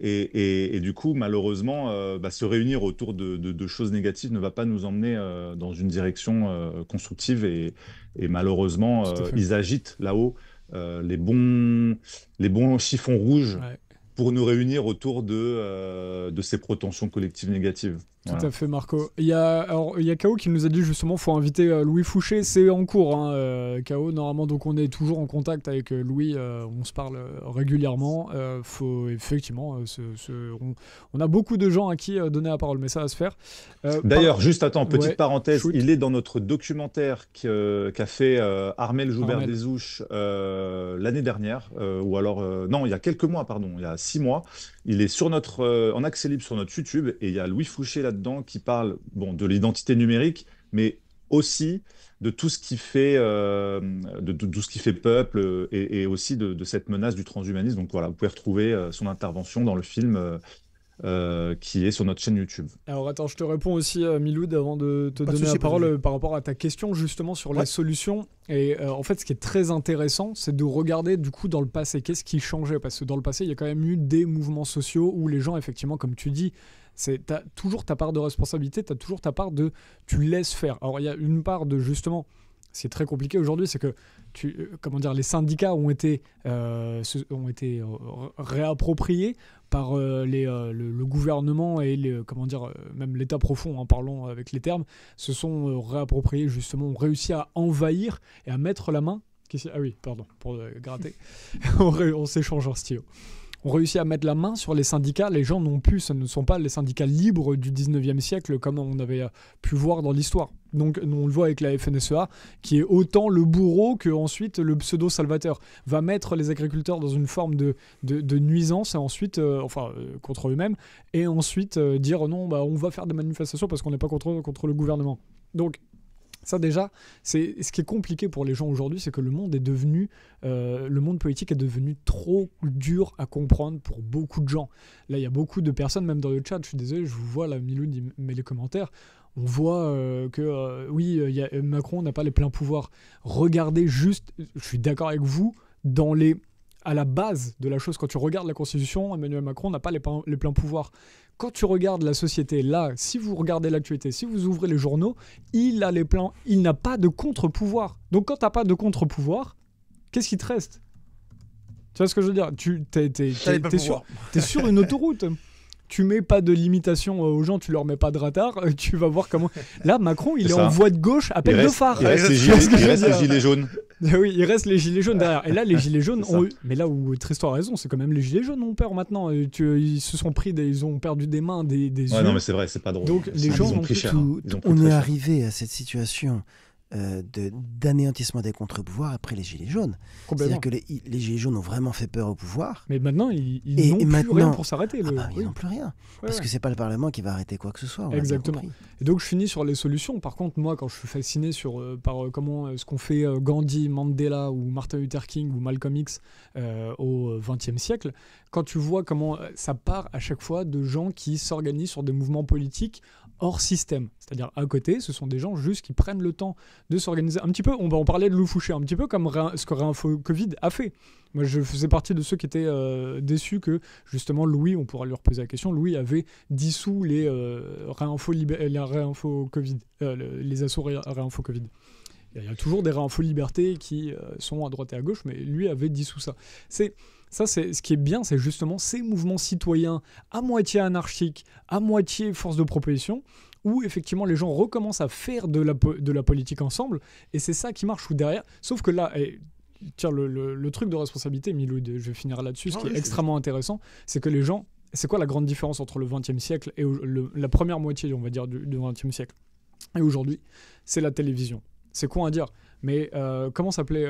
et du coup, malheureusement, se réunir autour de choses négatives ne va pas nous emmener dans une direction constructive, et malheureusement, ils agitent là-haut les bons chiffons rouges pour nous réunir autour de ces protensions collectives négatives. Tout à fait, Marco. Il y a K.O. qui nous a dit justement faut inviter Louis Fouché. C'est en cours, hein, K.O. Normalement, donc on est toujours en contact avec Louis. On se parle régulièrement. Faut effectivement, on a beaucoup de gens à qui donner la parole, mais ça va se faire. D'ailleurs, juste attends, petite parenthèse. Shoot. Il est dans notre documentaire qu'a fait Armel Joubert-Desouches l'année dernière, ou alors non, il y a quelques mois, pardon, il y a 6 mois. Il est en accès libre sur notre YouTube, et il y a Louis Fouché là-dedans qui parle de l'identité numérique, mais aussi de tout ce qui fait, de tout ce qui fait peuple et aussi de cette menace du transhumanisme. Donc voilà, vous pouvez retrouver son intervention dans le film qui est sur notre chaîne YouTube. Alors attends, je te réponds aussi, Miloud, avant de te Pas de donner souci, la pas de parole souci. par rapport à ta question justement sur Ouais. les solutions. Et en fait, ce qui est très intéressant, c'est de regarder du coup dans le passé, qu'est-ce qui changeait. Parce que dans le passé, il y a quand même eu des mouvements sociaux où les gens, effectivement, comme tu dis, t'as toujours ta part de responsabilité, t'as toujours ta part de... Tu laisses faire. Alors il y a une part de justement... Ce qui est très compliqué aujourd'hui, c'est que comment dire, les syndicats ont été réappropriés par le gouvernement et comment dire, même l'État profond, en parlant avec les termes, se sont réappropriés justement, ont réussi à envahir et à mettre la main. Ah oui, pardon, pour gratter. On s'échange en stylo. On réussit à mettre la main sur les syndicats. Les gens n'ont plus, ce ne sont pas les syndicats libres du 19e siècle comme on avait pu voir dans l'histoire. Donc on le voit avec la FNSEA, qui est autant le bourreau que ensuite le pseudo-salvateur. Va mettre les agriculteurs dans une forme de nuisance et ensuite, contre eux-mêmes, et ensuite dire non, bah, on va faire des manifestations parce qu'on n'est pas contre le gouvernement. Donc ça déjà, c'est ce qui est compliqué pour les gens aujourd'hui, c'est que le monde politique est devenu trop dur à comprendre pour beaucoup de gens. Là, il y a beaucoup de personnes, même dans le chat, je suis désolé, je vous vois, là, Miloud, il met les commentaires, on voit que oui, Macron n'a pas les pleins pouvoirs. Regardez juste, je suis d'accord avec vous, à la base de la chose, quand tu regardes la Constitution, Emmanuel Macron n'a pas les pleins pouvoirs. Quand tu regardes la société, là, si vous regardez l'actualité, si vous ouvrez les journaux, il n'a pas de contre-pouvoir. Donc quand tu n'as pas de contre-pouvoir, qu'est-ce qui te reste ? Tu vois ce que je veux dire ? T'es sur une autoroute. Tu mets pas de limitation aux gens, tu leur mets pas de radar, tu vas voir comment... Là, Macron, il est en voie de gauche à peine de phare. Il reste les gilets jaunes. Oui, il reste les gilets jaunes derrière. Et là, les gilets jaunes ont eu... Mais là où Tristan a raison, c'est quand même les gilets jaunes ont peur maintenant. Ils se sont pris, ils ont perdu des mains, des yeux. Non, mais c'est vrai, c'est pas drôle. Donc les gens ont pris cher. On est arrivé à cette situation d'anéantissement des contre-pouvoirs après les Gilets jaunes. C'est-à-dire que les Gilets jaunes ont vraiment fait peur au pouvoir. Mais maintenant, ils n'ont plus rien pour s'arrêter. Ils n'ont plus rien. Parce que c'est pas le Parlement qui va arrêter quoi que ce soit. Exactement. Et donc, je finis sur les solutions. Par contre, moi, quand je suis fasciné par comment ce qu'ont fait Gandhi, Mandela ou Martin Luther King ou Malcolm X au XXe siècle, quand tu vois comment ça part à chaque fois de gens qui s'organisent sur des mouvements politiques hors système. C'est-à-dire, à côté, ce sont des gens juste qui prennent le temps de s'organiser. Un petit peu, on va en parler de Lou Fouché, un petit peu comme ce que Réinfo Covid a fait. Moi, je faisais partie de ceux qui étaient déçus que, justement, Louis, on pourra lui reposer la question, Louis avait dissous les Réinfo Covid, les assos Réinfo Covid. Il y a toujours des Réinfo Liberté qui sont à droite et à gauche, mais lui avait dissous ça. Ça, c'est ce qui est bien, c'est justement ces mouvements citoyens à moitié anarchiques, à moitié force de proposition, où effectivement les gens recommencent à faire de la politique ensemble, et c'est ça qui marche. Ou derrière, sauf que là, tiens, le truc de responsabilité, Miloud, je vais finir là-dessus, ce qui est extrêmement intéressant, c'est que les gens, c'est quoi la grande différence entre le XXe siècle et la première moitié, on va dire, du XXe siècle et aujourd'hui, c'est la télévision. C'est con à dire, mais comment s'appelait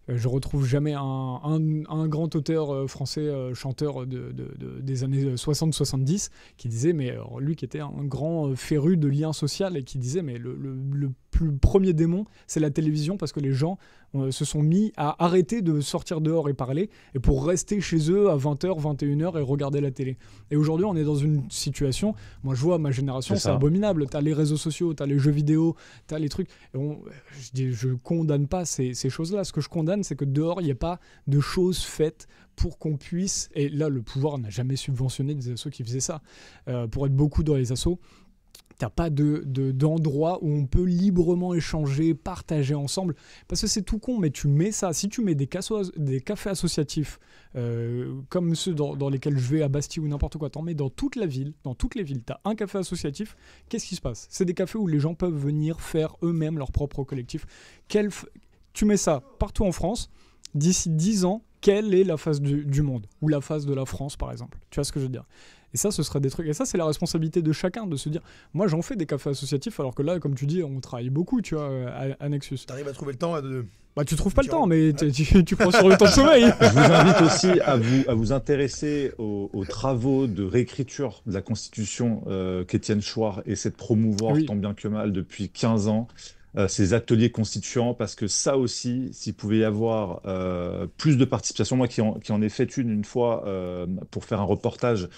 je retrouve jamais un grand auteur français, chanteur des années 60-70, qui disait, mais lui qui était un grand féru de liens sociaux, et qui disait, mais le plus premier démon, c'est la télévision, parce que les gens se sont mis à arrêter de sortir dehors et parler, et pour rester chez eux à 20h, 21h et regarder la télé. Et aujourd'hui, on est dans une situation, moi je vois ma génération, c'est abominable. T'as les réseaux sociaux, t'as les jeux vidéo, t'as les trucs. Je condamne pas ces choses-là. Ce que je condamne, c'est que dehors, il n'y a pas de choses faites pour qu'on puisse... Et là, le pouvoir n'a jamais subventionné des assos qui faisaient ça. Pour être beaucoup dans les assos, t'as pas d'endroit où on peut librement échanger, partager ensemble, parce que c'est tout con, mais tu mets ça, si tu mets des cafés associatifs comme ceux dans lesquels je vais à Bastille ou n'importe quoi, t'en mets dans toute la ville, dans toutes les villes, t'as un café associatif, qu'est-ce qui se passe ? C'est des cafés où les gens peuvent venir faire eux-mêmes leur propre collectif. Tu mets ça partout en France, d'ici 10 ans, quelle est la face du monde ? Ou la face de la France, par exemple ? Tu vois ce que je veux dire ? Et ça, ce serait des trucs. Et ça, c'est la responsabilité de chacun de se dire, moi, j'en fais des cafés associatifs, alors que là, comme tu dis, on travaille beaucoup, tu vois, à Nexus. T'arrives à trouver le temps de... Bah, tu trouves pas le temps, mais tu prends sur le temps de sommeil. Je vous invite aussi à vous intéresser aux travaux de réécriture de la Constitution qu'Étienne Chouard essaie de promouvoir tant bien que mal depuis 15 ans. Ces ateliers constituants, parce que ça aussi, s'il pouvait y avoir plus de participation, moi qui en ai fait une fois pour faire un reportage,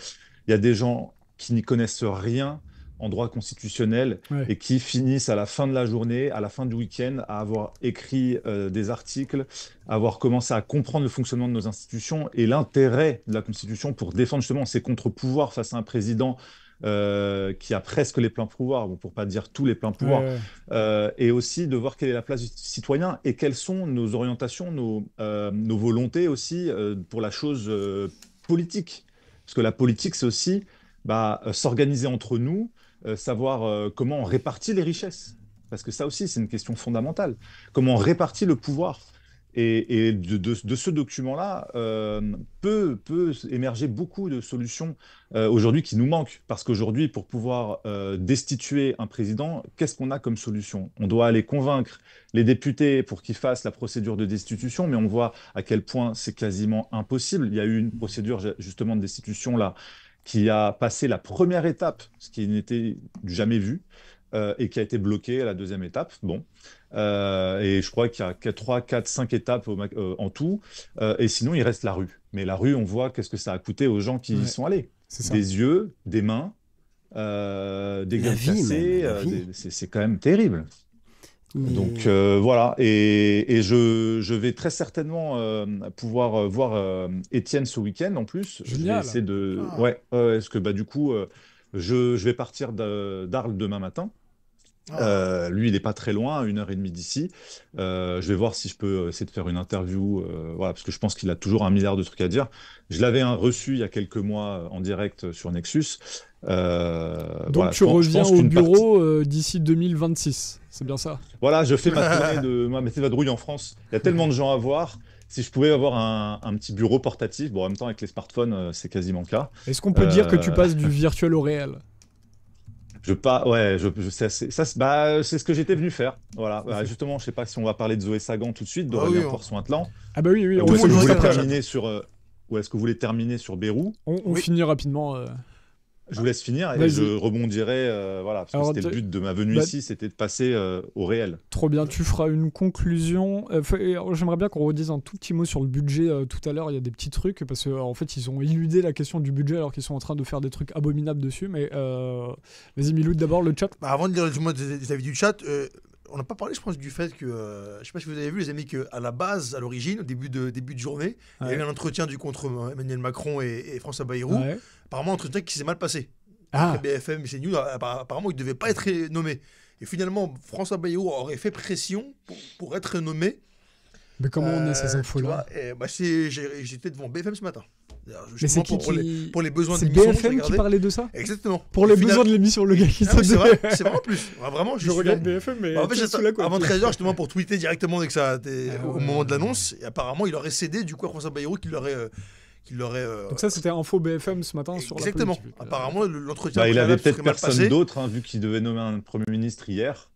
il y a des gens qui n'y connaissent rien en droit constitutionnel et qui finissent à la fin de la journée, à la fin du week-end, à avoir écrit des articles, à avoir commencé à comprendre le fonctionnement de nos institutions et l'intérêt de la Constitution pour défendre justement ces contre-pouvoirs face à un président qui a presque les pleins pouvoirs, bon, pour ne pas dire tous les pleins pouvoirs, et aussi de voir quelle est la place du citoyen et quelles sont nos orientations, nos volontés aussi pour la chose politique. Parce que la politique, c'est aussi s'organiser entre nous, savoir comment on répartit les richesses. Parce que ça aussi, c'est une question fondamentale. Comment on répartit le pouvoir. Et de ce document-là peut émerger beaucoup de solutions aujourd'hui qui nous manquent. Parce qu'aujourd'hui, pour pouvoir destituer un président, qu'est-ce qu'on a comme solution? On doit aller convaincre les députés pour qu'ils fassent la procédure de destitution, mais on voit à quel point c'est quasiment impossible. Il y a eu une procédure justement de destitution là, qui a passé la première étape, ce qui n'était jamais vu, et qui a été bloqué à la deuxième étape. Bon. Et je crois qu'il y a 3, 4, 5 étapes en tout. Et sinon, il reste la rue. Mais la rue, on voit qu'est-ce que ça a coûté aux gens qui y sont allés. Des yeux, des mains, des gueules cassées. C'est quand même terrible. Donc voilà. Et je vais très certainement pouvoir voir Étienne ce week-end en plus. Génial. Je vais essayer de... Ouais, parce que du coup, je vais partir d'Arles demain matin. Lui, il n'est pas très loin, à 1h30 d'ici. Je vais voir si je peux essayer de faire une interview, voilà, parce que je pense qu'il a toujours un milliard de trucs à dire. Je l'avais reçu il y a quelques mois en direct sur Nexus. Donc voilà, tu reviens au bureau d'ici 2026, c'est bien ça? Voilà, je fais ma tournée de ma vadrouille en France. Il y a tellement de gens à voir. Si je pouvais avoir un petit bureau portatif, bon, en même temps avec les smartphones, c'est quasiment le cas. Est-ce qu'on peut dire que tu passes du virtuel au réel? Ouais, c'est ce que j'étais venu faire. Voilà. Justement, je sais pas si on va parler de Zoé Sagan tout de suite, d'Aurélien Poisson-Atlan. Ah bah oui, ou est-ce que vous voulez terminer sur Bérou? On finit rapidement. Je vous laisse finir et je rebondirai, voilà, parce que c'était le but de ma venue ici, c'était de passer au réel. Trop bien, tu feras une conclusion. J'aimerais bien qu'on redise un tout petit mot sur le budget tout à l'heure, il y a des petits trucs, parce qu'en fait, ils ont éludé la question du budget alors qu'ils sont en train de faire des trucs abominables dessus, mais vas-y Milou, d'abord le chat. Avant de lire des avis du chat, on n'a pas parlé, je pense, du fait que, je ne sais pas si vous avez vu, les amis, qu'à la base, à l'origine, au début de journée, il y a eu un entretien contre Emmanuel Macron et François Bayrou. Ouais. Apparemment, un entretien qui s'est mal passé. Après BFM, CNews, apparemment, il ne devait pas être nommé. Et finalement, François Bayrou aurait fait pression pour être nommé. Mais comment on a ces infos-là? J'étais devant BFM ce matin. Mais c'est pour les besoins de l'émission. C'est BFM qui parlait de ça? Exactement. Pour les besoins de l'émission, le gars qui c'est vrai, c'est vraiment plus. Vraiment, je regarde BFM, mais en fait, avant 13h, justement, pour tweeter directement dès que ça au moment de l'annonce. Et apparemment, il aurait cédé du coup à François Bayrou qui l'aurait. Donc ça, c'était info BFM ce matin sur exactement. La politique. Apparemment, l'entretien. Il avait peut-être personne d'autre, vu qu'il devait nommer un Premier ministre hier.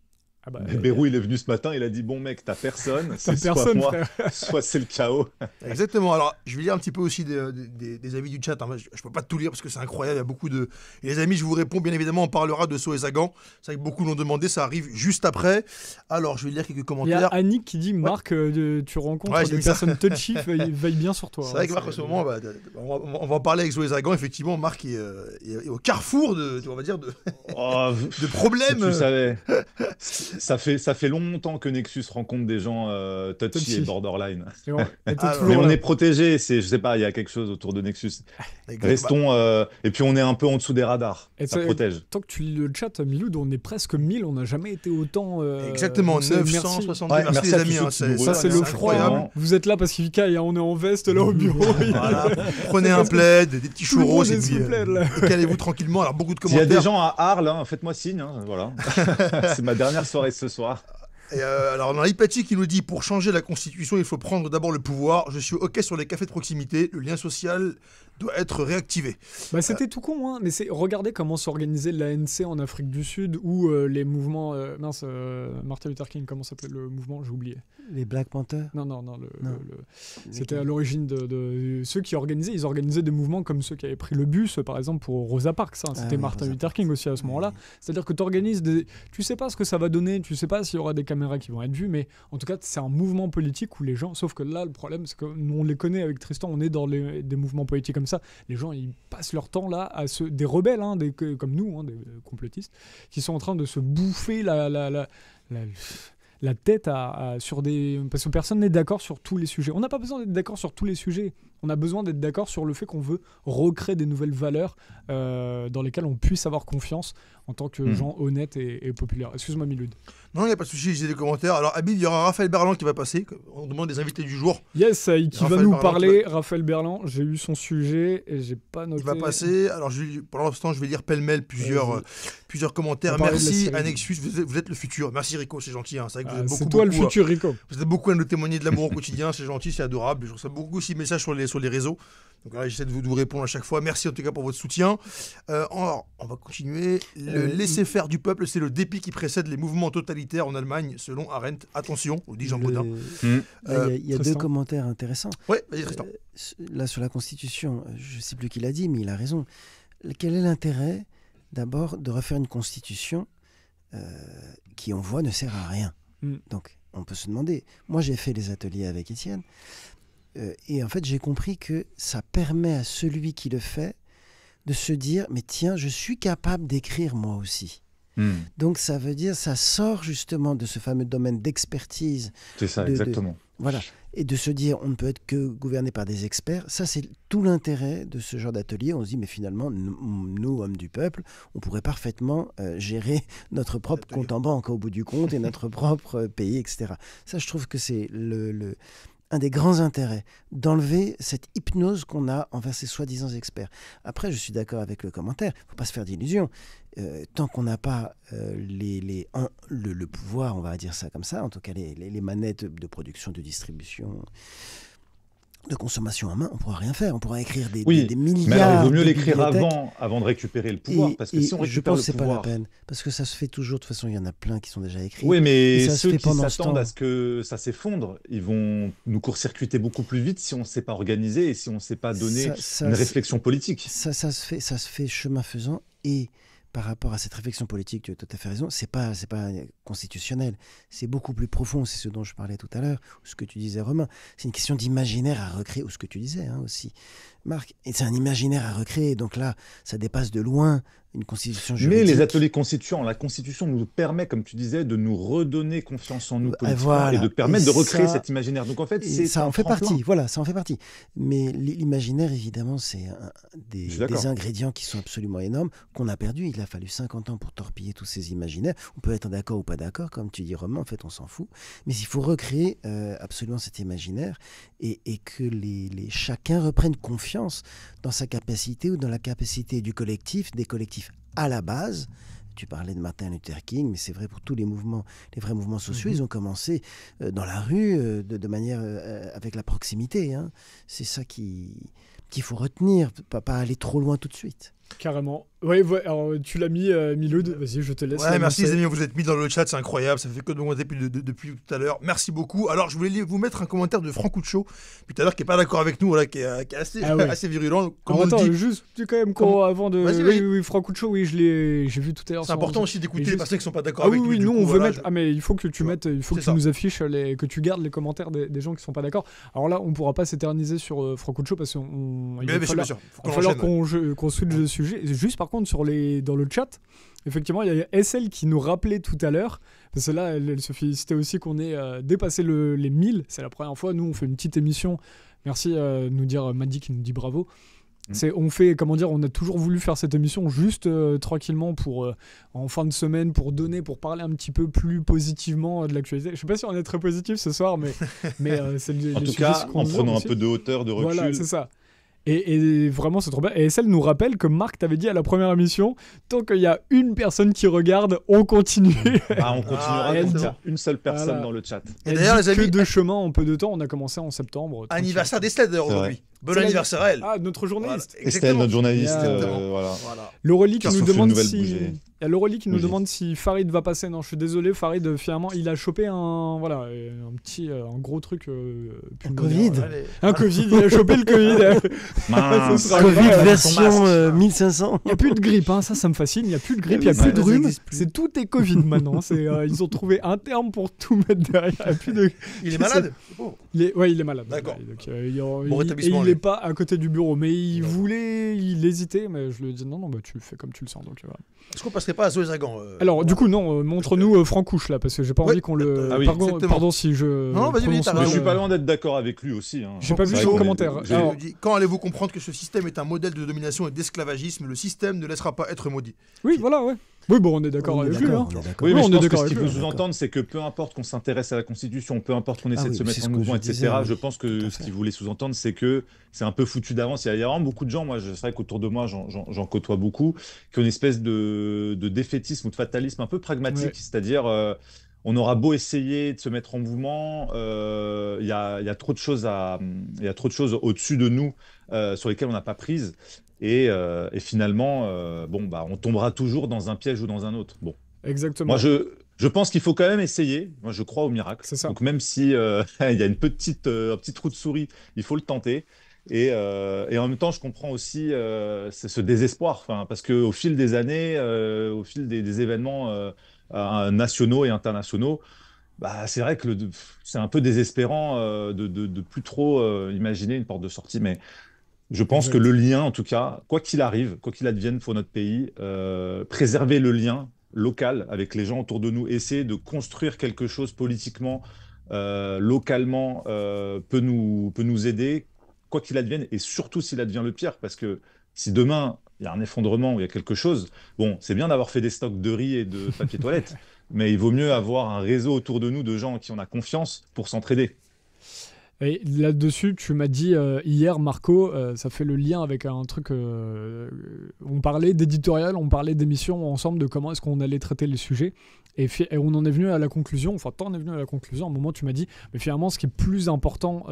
Bayrou, il est venu ce matin, il a dit bon mec, t'as personne, soit moi, soit c'est le chaos. Exactement. Alors, je vais lire un petit peu aussi des avis du chat. Hein. Je peux pas tout lire parce que c'est incroyable. Il y a beaucoup de. Et les amis, je vous réponds bien évidemment. On parlera de Zoé Sagan. C'est vrai que beaucoup l'ont demandé. Ça arrive juste après. Alors, je vais lire quelques commentaires. Il y a Annick qui dit Marc, tu rencontres des personnes touchy, veille bien sur toi. C'est vrai que Marc, en ce moment, on va en parler avec Zoé Sagan. Effectivement, Marc est au carrefour de problèmes. Si tu savais. Ça fait longtemps que Nexus rencontre des gens touchy et borderline. Mais on est protégé, je sais pas, il y a quelque chose autour de Nexus. Restons, et puis on est un peu en dessous des radars, ça protège. Tant que tu lis le chat, Miloud, on est presque 1000, on n'a jamais été autant... Exactement, 970, merci les amis. Ça c'est le froid, vous êtes là parce qu'il caille, on est en veste là au bureau. Voilà. Prenez un plaid, des petits churros, et calez-vous tranquillement. Alors beaucoup de commentaires. Il y a des gens à Arles, faites-moi signe, voilà. C'est ma dernière soirée ce soir. Et alors, on a Hypatie qui nous dit pour changer la constitution, il faut prendre d'abord le pouvoir. Je suis OK sur les cafés de proximité. Le lien social doit être réactivé. Bah, c'était tout con, hein, mais regardez comment s'organisait l'ANC en Afrique du Sud ou les mouvements. Martin Luther King, comment s'appelait le mouvement? J'ai oublié. Les Black Panthers. Non. C'était à l'origine de ceux qui organisaient. Ils organisaient des mouvements comme ceux qui avaient pris le bus, par exemple, pour Rosa Parks. Hein. C'était oui, Martin Rosa Luther King aussi à ce moment-là. C'est-à-dire que tu organises des. Tu sais pas ce que ça va donner, tu sais pas s'il y aura des caméras qui vont être vues, mais en tout cas, c'est un mouvement politique où les gens. Sauf que là, le problème, c'est que nous, on les connaît avec Tristan, on est dans des mouvements politiques comme ça. Les gens, ils passent leur temps là à des rebelles, hein, comme nous, hein, des complotistes, qui sont en train de se bouffer la tête sur des... Parce que personne n'est d'accord sur tous les sujets. On n'a pas besoin d'être d'accord sur tous les sujets. On a besoin d'être d'accord sur le fait qu'on veut recréer des nouvelles valeurs dans lesquelles on puisse avoir confiance en tant que gens honnêtes et populaires. Excuse-moi, Miloud. Non, il n'y a pas de souci, j'ai des commentaires. Alors, Habib, il y aura Raphaël Berland qui va passer. On demande des invités du jour. Yes, qui Raphaël va nous Berland, parler. Raphaël Berland, j'ai eu son sujet et j'ai pas noté. Il va passer. Alors, pour l'instant, je vais lire pêle-mêle plusieurs commentaires. On va parler de la Merci, série. Annexus, vous êtes le futur. Merci, Rico, c'est gentil. Hein. C'est vrai que vous êtes c'est toi le futur, Rico. Vous êtes beaucoup à nous témoigner de l'amour au quotidien. C'est gentil, c'est adorable. Je reçois beaucoup aussi de messages sur les réseaux. Donc là, j'essaie de vous répondre à chaque fois. Merci en tout cas pour votre soutien. On va continuer. Le laisser-faire du peuple, c'est le dépit qui précède les mouvements totalitaires en Allemagne, selon Arendt. Attention, dit Jean Baudin. Il y a deux Tristan. commentaires intéressants. Ouais, vas-y, Tristan. Là, sur la Constitution, je ne sais plus qui l'a dit, mais il a raison. Quel est l'intérêt, d'abord, de refaire une Constitution qui, on voit, ne sert à rien? Donc, on peut se demander. Moi, j'ai fait les ateliers avec Étienne. Et en fait, j'ai compris que ça permet à celui qui le fait de se dire, mais tiens, je suis capable d'écrire moi aussi. Donc ça veut dire, ça sort justement de ce fameux domaine d'expertise. C'est ça, exactement. Voilà. Et de se dire, on ne peut être que gouverné par des experts. Ça, c'est tout l'intérêt de ce genre d'atelier. On se dit, mais finalement, nous, hommes du peuple, on pourrait parfaitement gérer notre propre compte en banque au bout du compte et notre propre pays, etc. Ça, je trouve que c'est un des grands intérêts, d'enlever cette hypnose qu'on a envers ces soi-disant experts. Après, je suis d'accord avec le commentaire, il ne faut pas se faire d'illusions. Tant qu'on n'a pas le pouvoir, on va dire ça comme ça, en tout cas les manettes de production, de distribution, de consommation en main, on ne pourra rien faire. On pourra écrire des milliards. Mais alors, il vaut mieux l'écrire bibliothèques. avant de récupérer le pouvoir, parce que si on je récupère pense le que c'est pouvoir... pas la peine, parce que ça se fait toujours. De toute façon, il y en a plein qui sont déjà écrits. Oui, mais ça se ceux fait qui pendant ce s'attendent temps. à ce que ça s'effondre, ils vont nous court-circuiter beaucoup plus vite si on ne sait pas organiser et si on ne sait pas donner une réflexion politique. Ça se fait chemin faisant. Et par rapport à cette réflexion politique, tu as tout à fait raison, c'est pas constitutionnel, c'est beaucoup plus profond, c'est ce dont je parlais tout à l'heure, ou ce que tu disais, Romain. C'est une question d'imaginaire à recréer, ou ce que tu disais aussi, Marc. Et c'est un imaginaire à recréer, donc là, ça dépasse de loin une constitution juridique. Mais les ateliers constituants, la constitution nous permet, comme tu disais, de nous redonner confiance en nous politiquement et de permettre de recréer cet imaginaire. Donc en fait, ça en fait partie. Voilà, ça en fait partie. Mais l'imaginaire, évidemment, c'est des ingrédients qui sont absolument énormes, qu'on a perdu. Il a fallu 50 ans pour torpiller tous ces imaginaires. On peut être d'accord ou pas d'accord, comme tu dis, Romain, en fait, on s'en fout. Mais il faut recréer absolument cet imaginaire et que chacun reprenne confiance dans sa capacité ou dans la capacité du collectif, des collectifs à la base. Tu parlais de Martin Luther King, mais c'est vrai pour tous les mouvements, les vrais mouvements sociaux. Ils ont commencé dans la rue, de manière avec la proximité. Hein. C'est ça qu'il faut retenir, pas aller trop loin tout de suite. Carrément. Ouais, alors tu l'as mis, Miloud. Vas-y, je te laisse. Ouais, merci les amis, vous êtes mis dans le chat, c'est incroyable, ça fait que de monter depuis tout à l'heure. Merci beaucoup. Alors, je voulais vous mettre un commentaire de Francuccio, tout à l'heure, qui est pas d'accord avec nous, voilà, qui est assez virulent. Comme attends, juste quand même, avant de. Oui, Francuccio, oui, j'ai vu tout à l'heure. C'est important aussi d'écouter les personnes qui sont pas d'accord avec nous. Oui, nous, on veut mettre. Ah, mais il faut que tu mettes, il faut que tu nous affiches, que tu gardes les commentaires des gens qui sont pas d'accord. Alors là, on pourra pas s'éterniser sur Francuccio parce qu'il va falloir qu'on switch de sujet. Juste par contre, dans le chat, effectivement, il y a SL qui nous rappelait tout à l'heure, parce que là, elle se félicitait aussi qu'on ait dépassé les 1000. C'est la première fois. Nous, on fait une petite émission. Merci à nous dire, Maddy qui nous dit bravo. On a toujours voulu faire cette émission juste tranquillement en fin de semaine pour parler un petit peu plus positivement de l'actualité. Je sais pas si on est très positif ce soir, mais c'est en tout cas, en prenant un peu de hauteur, de recul. Voilà, c'est ça. Et vraiment, c'est trop bien. Et Estelle nous rappelle que Marc t'avait dit à la première émission, tant qu'il y a une personne qui regarde, on continue. On continuera elle quand il y dit- a une seule personne Voilà. dans le chat. Et Elle d'ailleurs, dit les amis, que de chemin en peu de temps. On a commencé en septembre. anniversaire d'Estelle d'ailleurs C'est vrai. aujourd'hui. Bon C'est anniversaire à elle. Ah, notre journaliste. Voilà, Estelle, notre journaliste, Exactement. voilà. Voilà. L'Aurélie qui Cœur nous souffle, demande nouvelle si... bougie. Il y a l'Aurélie qui nous Bougie. demande si Farid va passer. Non, je suis désolé, Farid, finalement, il a chopé un gros truc. Covid. Allez. Un Covid, il a chopé le Covid. Mince. Ce sera Covid vrai, version 1500. Il n'y a plus de grippe, hein, ça me fascine. Il n'y a plus de grippe, il n'y a Oui, plus de ça rhume. existe plus. C'est tout est Covid maintenant. Ils ont trouvé un terme pour tout mettre derrière. Il y a plus de... Il est malade. Bon. il est malade. D'accord. Ouais, donc, Bon rétablissement, il lui. n'est pas à côté du bureau, mais il Non. voulait, il hésitait, mais je lui ai dit non, bah, tu fais comme tu le sens. Donc, voilà. Est-ce qu'on passerait pas à Zoé Zagan Alors, du coup, non, montre-nous Francouche là, parce que j'ai pas Ouais, envie qu'on le. ah oui, pardon, pardon si je. Non, vas-y, prononce t'as Mais mal, je suis pas loin d'être d'accord avec lui aussi. Hein. J'ai pas vu C'est vrai son qu'on est- commentaire. j'ai- Alors, Il dit, quand allez-vous comprendre que ce système est un modèle de domination et d'esclavagisme? Le système ne laissera pas être maudit. oui, voilà, ouais. Oui, bon, on est d'accord On est avec lui. d'accord, Hein. on est d'accord. Oui, Oui, mais on je est pense que d'accord ce qu'il avec veut lui. sous-entendre, c'est que peu importe qu'on s'intéresse à la Constitution, peu importe qu'on essaie Ah de oui, se c'est mettre ce en que mouvement, je disais, etc., oui. je pense Tout à que fait. ce qu'il voulait sous-entendre, c'est que c'est un peu foutu d'avance. Il y a vraiment beaucoup de gens, moi, c'est vrai qu'autour de moi, j'en côtoie beaucoup, qui ont une espèce de défaitisme ou de fatalisme un peu pragmatique, Ouais. c'est-à-dire... on aura beau essayer de se mettre en mouvement, il y a trop de choses il y a trop de choses au-dessus de nous sur lesquelles on n'a pas prise. Et finalement, on tombera toujours dans un piège ou dans un autre. Bon. Exactement. Moi, je pense qu'il faut quand même essayer. Moi, je crois au miracle. C'est ça. Donc, même si il y a un petit trou de souris, il faut le tenter. Et en même temps, je comprends aussi ce désespoir, parce qu'au fil des années, au fil des événements nationaux et internationaux, c'est vrai que c'est un peu désespérant de plus trop imaginer une porte de sortie. Mais je pense Exact. que le lien, en tout cas, quoi qu'il arrive, quoi qu'il advienne pour notre pays, préserver le lien local avec les gens autour de nous, essayer de construire quelque chose politiquement, localement, peut nous aider, quoi qu'il advienne, et surtout s'il advient le pire, parce que si demain il y a un effondrement ou il y a quelque chose, bon, c'est bien d'avoir fait des stocks de riz et de papier toilette, mais il vaut mieux avoir un réseau autour de nous de gens en qui on a confiance pour s'entraider. Et là-dessus, tu m'as dit hier, Marco, ça fait le lien avec un truc. On parlait d'éditorial, on parlait d'émission ensemble, de comment est-ce qu'on allait traiter les sujets. Et on en est venu à la conclusion, enfin, t'en es venu à la conclusion. À un moment, tu m'as dit, mais finalement, ce qui est plus important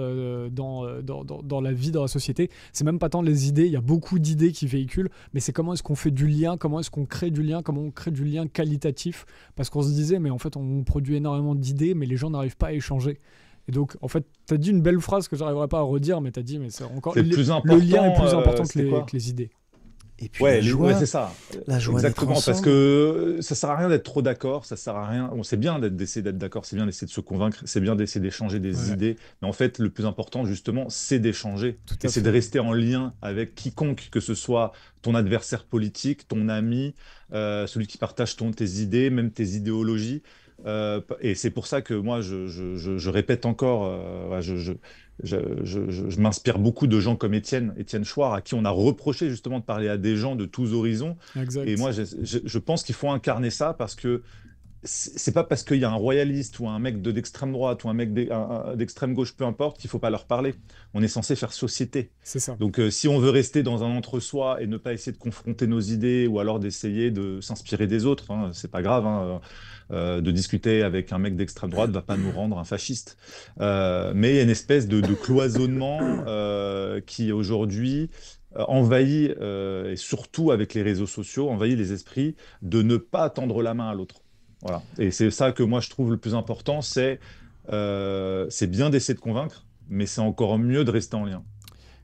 dans la vie, dans la société, c'est même pas tant les idées. Il y a beaucoup d'idées qui véhiculent, mais c'est comment est-ce qu'on fait du lien, comment est-ce qu'on crée du lien, comment on crée du lien qualitatif. Parce qu'on se disait, mais en fait, on produit énormément d'idées, mais les gens n'arrivent pas à échanger. Et donc, en fait, tu as dit une belle phrase que j'arriverai pas à redire, mais tu as dit, mais c'est encore. C'est plus le important, lien est plus important que c'est quoi les idées. Et puis Ouais, la joie, c'est ça. la joie d'être Exactement, parce ensemble. que ça sert à rien d'être trop d'accord, ça sert à rien. Bon, c'est bien d'essayer d'être d'accord, c'est bien d'essayer de se convaincre, c'est bien d'essayer d'échanger des Ouais. idées, mais en fait, le plus important, justement, c'est d'échanger. Tout à Et c'est fait. de rester en lien avec quiconque, que ce soit ton adversaire politique, ton ami, celui qui partage tes idées, même tes idéologies. Et c'est pour ça que moi, je répète encore, je m'inspire beaucoup de gens comme Étienne Chouard, à qui on a reproché justement de parler à des gens de tous horizons. Exact. Et moi, je pense qu'il faut incarner ça parce que c'est pas parce qu'il y a un royaliste ou un mec d'extrême droite ou un mec d'extrême gauche, peu importe, qu'il faut pas leur parler. On est censé faire société. C'est ça. Donc, si on veut rester dans un entre-soi et ne pas essayer de confronter nos idées ou alors d'essayer de s'inspirer des autres, hein, c'est pas grave. De discuter avec un mec d'extrême droite va pas nous rendre un fasciste. Mais il y a une espèce de cloisonnement qui aujourd'hui envahit, et surtout avec les réseaux sociaux, envahit les esprits de ne pas tendre la main à l'autre. Voilà. Et c'est ça que moi je trouve le plus important, c'est bien d'essayer de convaincre, mais c'est encore mieux de rester en lien.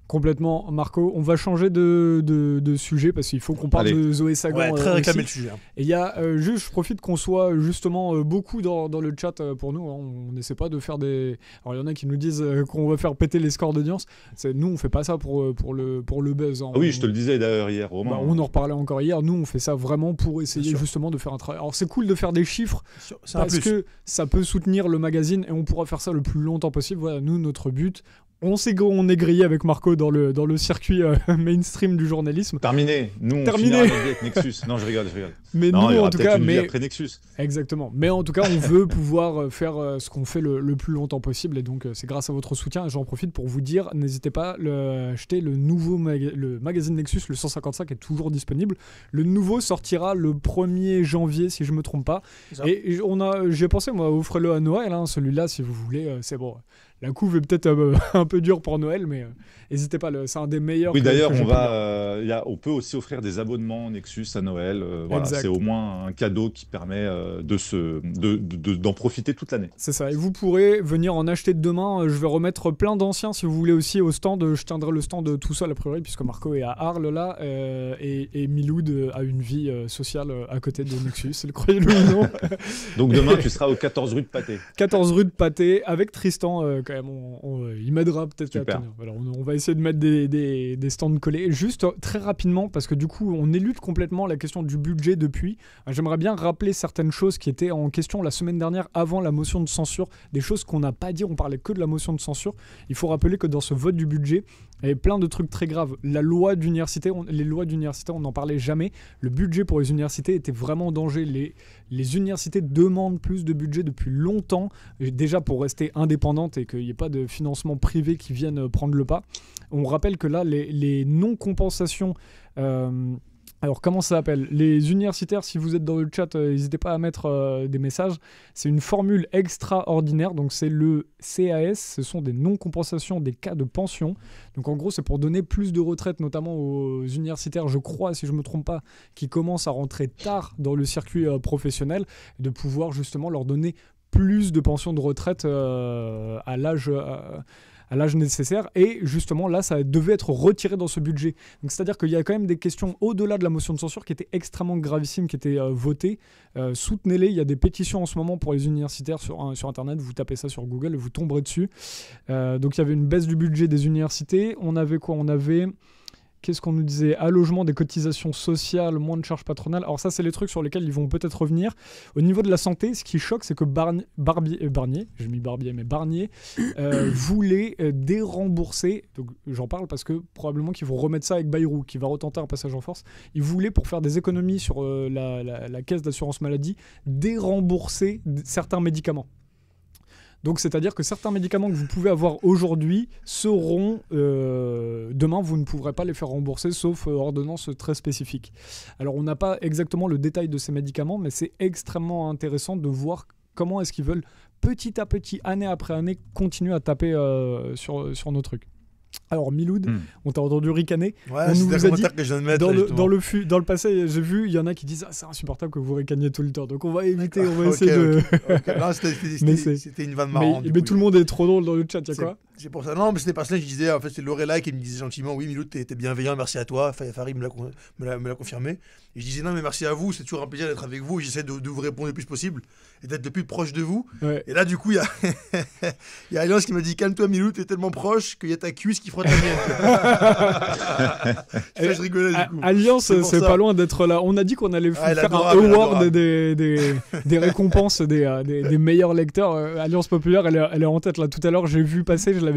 Complètement, Marco. On va changer de sujet parce qu'il faut qu'on parle Allez. de Zoé Sagan. Ouais, très réclamé aussi. le sujet. Hein. Et il y a juste, je profite qu'on soit justement beaucoup dans le chat pour nous. Hein. On n'essaie pas de faire des. Alors il y en a qui nous disent qu'on va faire péter les scores d'audience. Nous, on fait pas ça pour le buzz. Hein. Ah oui, je te le disais d'ailleurs hier, Romain. On en reparlait encore hier. Nous, on fait ça vraiment pour essayer Bien sûr. justement de faire un travail. Alors c'est cool de faire des chiffres C'est un parce plus. que ça peut soutenir le magazine et on pourra faire ça le plus longtemps possible. Voilà, nous, notre but. On sait qu'on est grillé avec Marco dans le circuit mainstream du journalisme. Terminé. Nous, on Terminé. finira notre vie avec Nexus. Non, je rigole. Mais Non, il y nous, aura en tout peut-être cas, une vie après Nexus. Exactement. Mais en tout cas, on veut pouvoir faire ce qu'on fait le plus longtemps possible. Et donc, c'est grâce à votre soutien. Et j'en profite pour vous dire, n'hésitez pas à acheter le nouveau le magazine Nexus, le 155, est toujours disponible. Le nouveau sortira le 1er janvier, si je me trompe pas. Et j'y ai pensé, moi, offrez-le à Noël. Hein, celui-là, si vous voulez, c'est bon. La couve est peut-être un peu dure pour Noël, mais n'hésitez pas, c'est un des meilleurs. Oui, d'ailleurs, que j'ai pu lire. on peut aussi offrir des abonnements Nexus à Noël. Voilà, Exact. c'est au moins un cadeau qui permet d'en profiter toute l'année. C'est ça, et vous pourrez venir en acheter demain. Je vais remettre plein d'anciens si vous voulez aussi au stand. Je tiendrai le stand tout seul a priori, puisque Marco est à Arles là, et Miloud a une vie sociale à côté de Nexus, croyez-le ou non. Donc demain, tu seras au 14 rue de Pâté. 14 rue de Pâté, avec Tristan, quand même, il m'aidera peut-être à Super. tenir. Voilà, on va essayer de mettre des stands collés. Juste très rapidement, parce que du coup, on élude complètement la question du budget depuis. J'aimerais bien rappeler certaines choses qui étaient en question la semaine dernière avant la motion de censure, des choses qu'on n'a pas dit, on parlait que de la motion de censure. Il faut rappeler que dans ce vote du budget, il y avait plein de trucs très graves. La loi d'université, les lois d'université, on n'en parlait jamais. Le budget pour les universités était vraiment en danger. Les universités demandent plus de budget depuis longtemps, déjà pour rester indépendantes et qu'il n'y ait pas de financement privé qui viennent prendre le pas. On rappelle que là, les non-compensations... alors, comment ça s'appelle ? Les universitaires, si vous êtes dans le chat, n'hésitez pas à mettre des messages. C'est une formule extraordinaire, donc c'est le CAS, ce sont des non-compensations des cas de pension. Donc en gros, c'est pour donner plus de retraite, notamment aux universitaires, je crois, si je ne me trompe pas, qui commencent à rentrer tard dans le circuit professionnel, de pouvoir justement leur donner plus de pensions de retraite à l'âge nécessaire, et justement là ça devait être retiré dans ce budget. Donc c'est-à-dire qu'il y a quand même des questions au-delà de la motion de censure qui étaient extrêmement gravissimes, qui étaient votées. Soutenez-les, il y a des pétitions en ce moment pour les universitaires sur internet, vous tapez ça sur Google et vous tomberez dessus. Donc il y avait une baisse du budget des universités. On avait quoi ? Qu'est-ce qu'on nous disait ? Allogement des cotisations sociales, moins de charges patronales. Alors ça, c'est les trucs sur lesquels ils vont peut-être revenir. Au niveau de la santé, ce qui choque, c'est que Barnier, j'ai mis Barbier, mais Barnier voulait dérembourser. Donc j'en parle parce que probablement qu'ils vont remettre ça avec Bayrou, qui va retenter un passage en force. Ils voulaient, pour faire des économies sur la caisse d'assurance maladie, dérembourser certains médicaments. Donc, c'est-à-dire que certains médicaments que vous pouvez avoir aujourd'hui seront... demain, vous ne pourrez pas les faire rembourser, sauf ordonnance très spécifique. Alors, on n'a pas exactement le détail de ces médicaments, mais c'est extrêmement intéressant de voir comment est-ce qu'ils veulent, petit à petit, année après année, continuer à taper sur nos trucs. Alors Miloud, on t'a entendu ricaner. Ouais, on c'est nous un a dit commentaire que je viens de mettre. dans le passé, j'ai vu, il y en a qui disent c'est insupportable que vous ricaniez tout le temps. Donc on va éviter, on va essayer de. Okay. Non, c'était une vanne marrante. Mais tout le monde est trop drôle dans le chat, il y a quoi ? C'est pour ça. Non, mais c'était pas cela. Je disais, en fait, c'est Lorella qui me disait gentiment, oui, Miloud, t'es bienveillant, merci à toi. Farid me l'a confirmé. Et je disais, non, mais merci à vous, c'est toujours un plaisir d'être avec vous. Et j'essaie de vous répondre le plus possible et d'être le plus proche de vous. Ouais. Et là, du coup, il y a Alliance qui m'a dit, calme-toi, Miloud, t'es tellement proche qu'il y a ta cuisse qui frotte la mienne. Je rigolais du coup. Alliance, c'est pas loin d'être là. On a dit qu'on allait faire un award des récompenses des meilleurs lecteurs. Alliance Populaire, elle est en tête là. Tout à l'heure, j'ai vu passer, je l'avais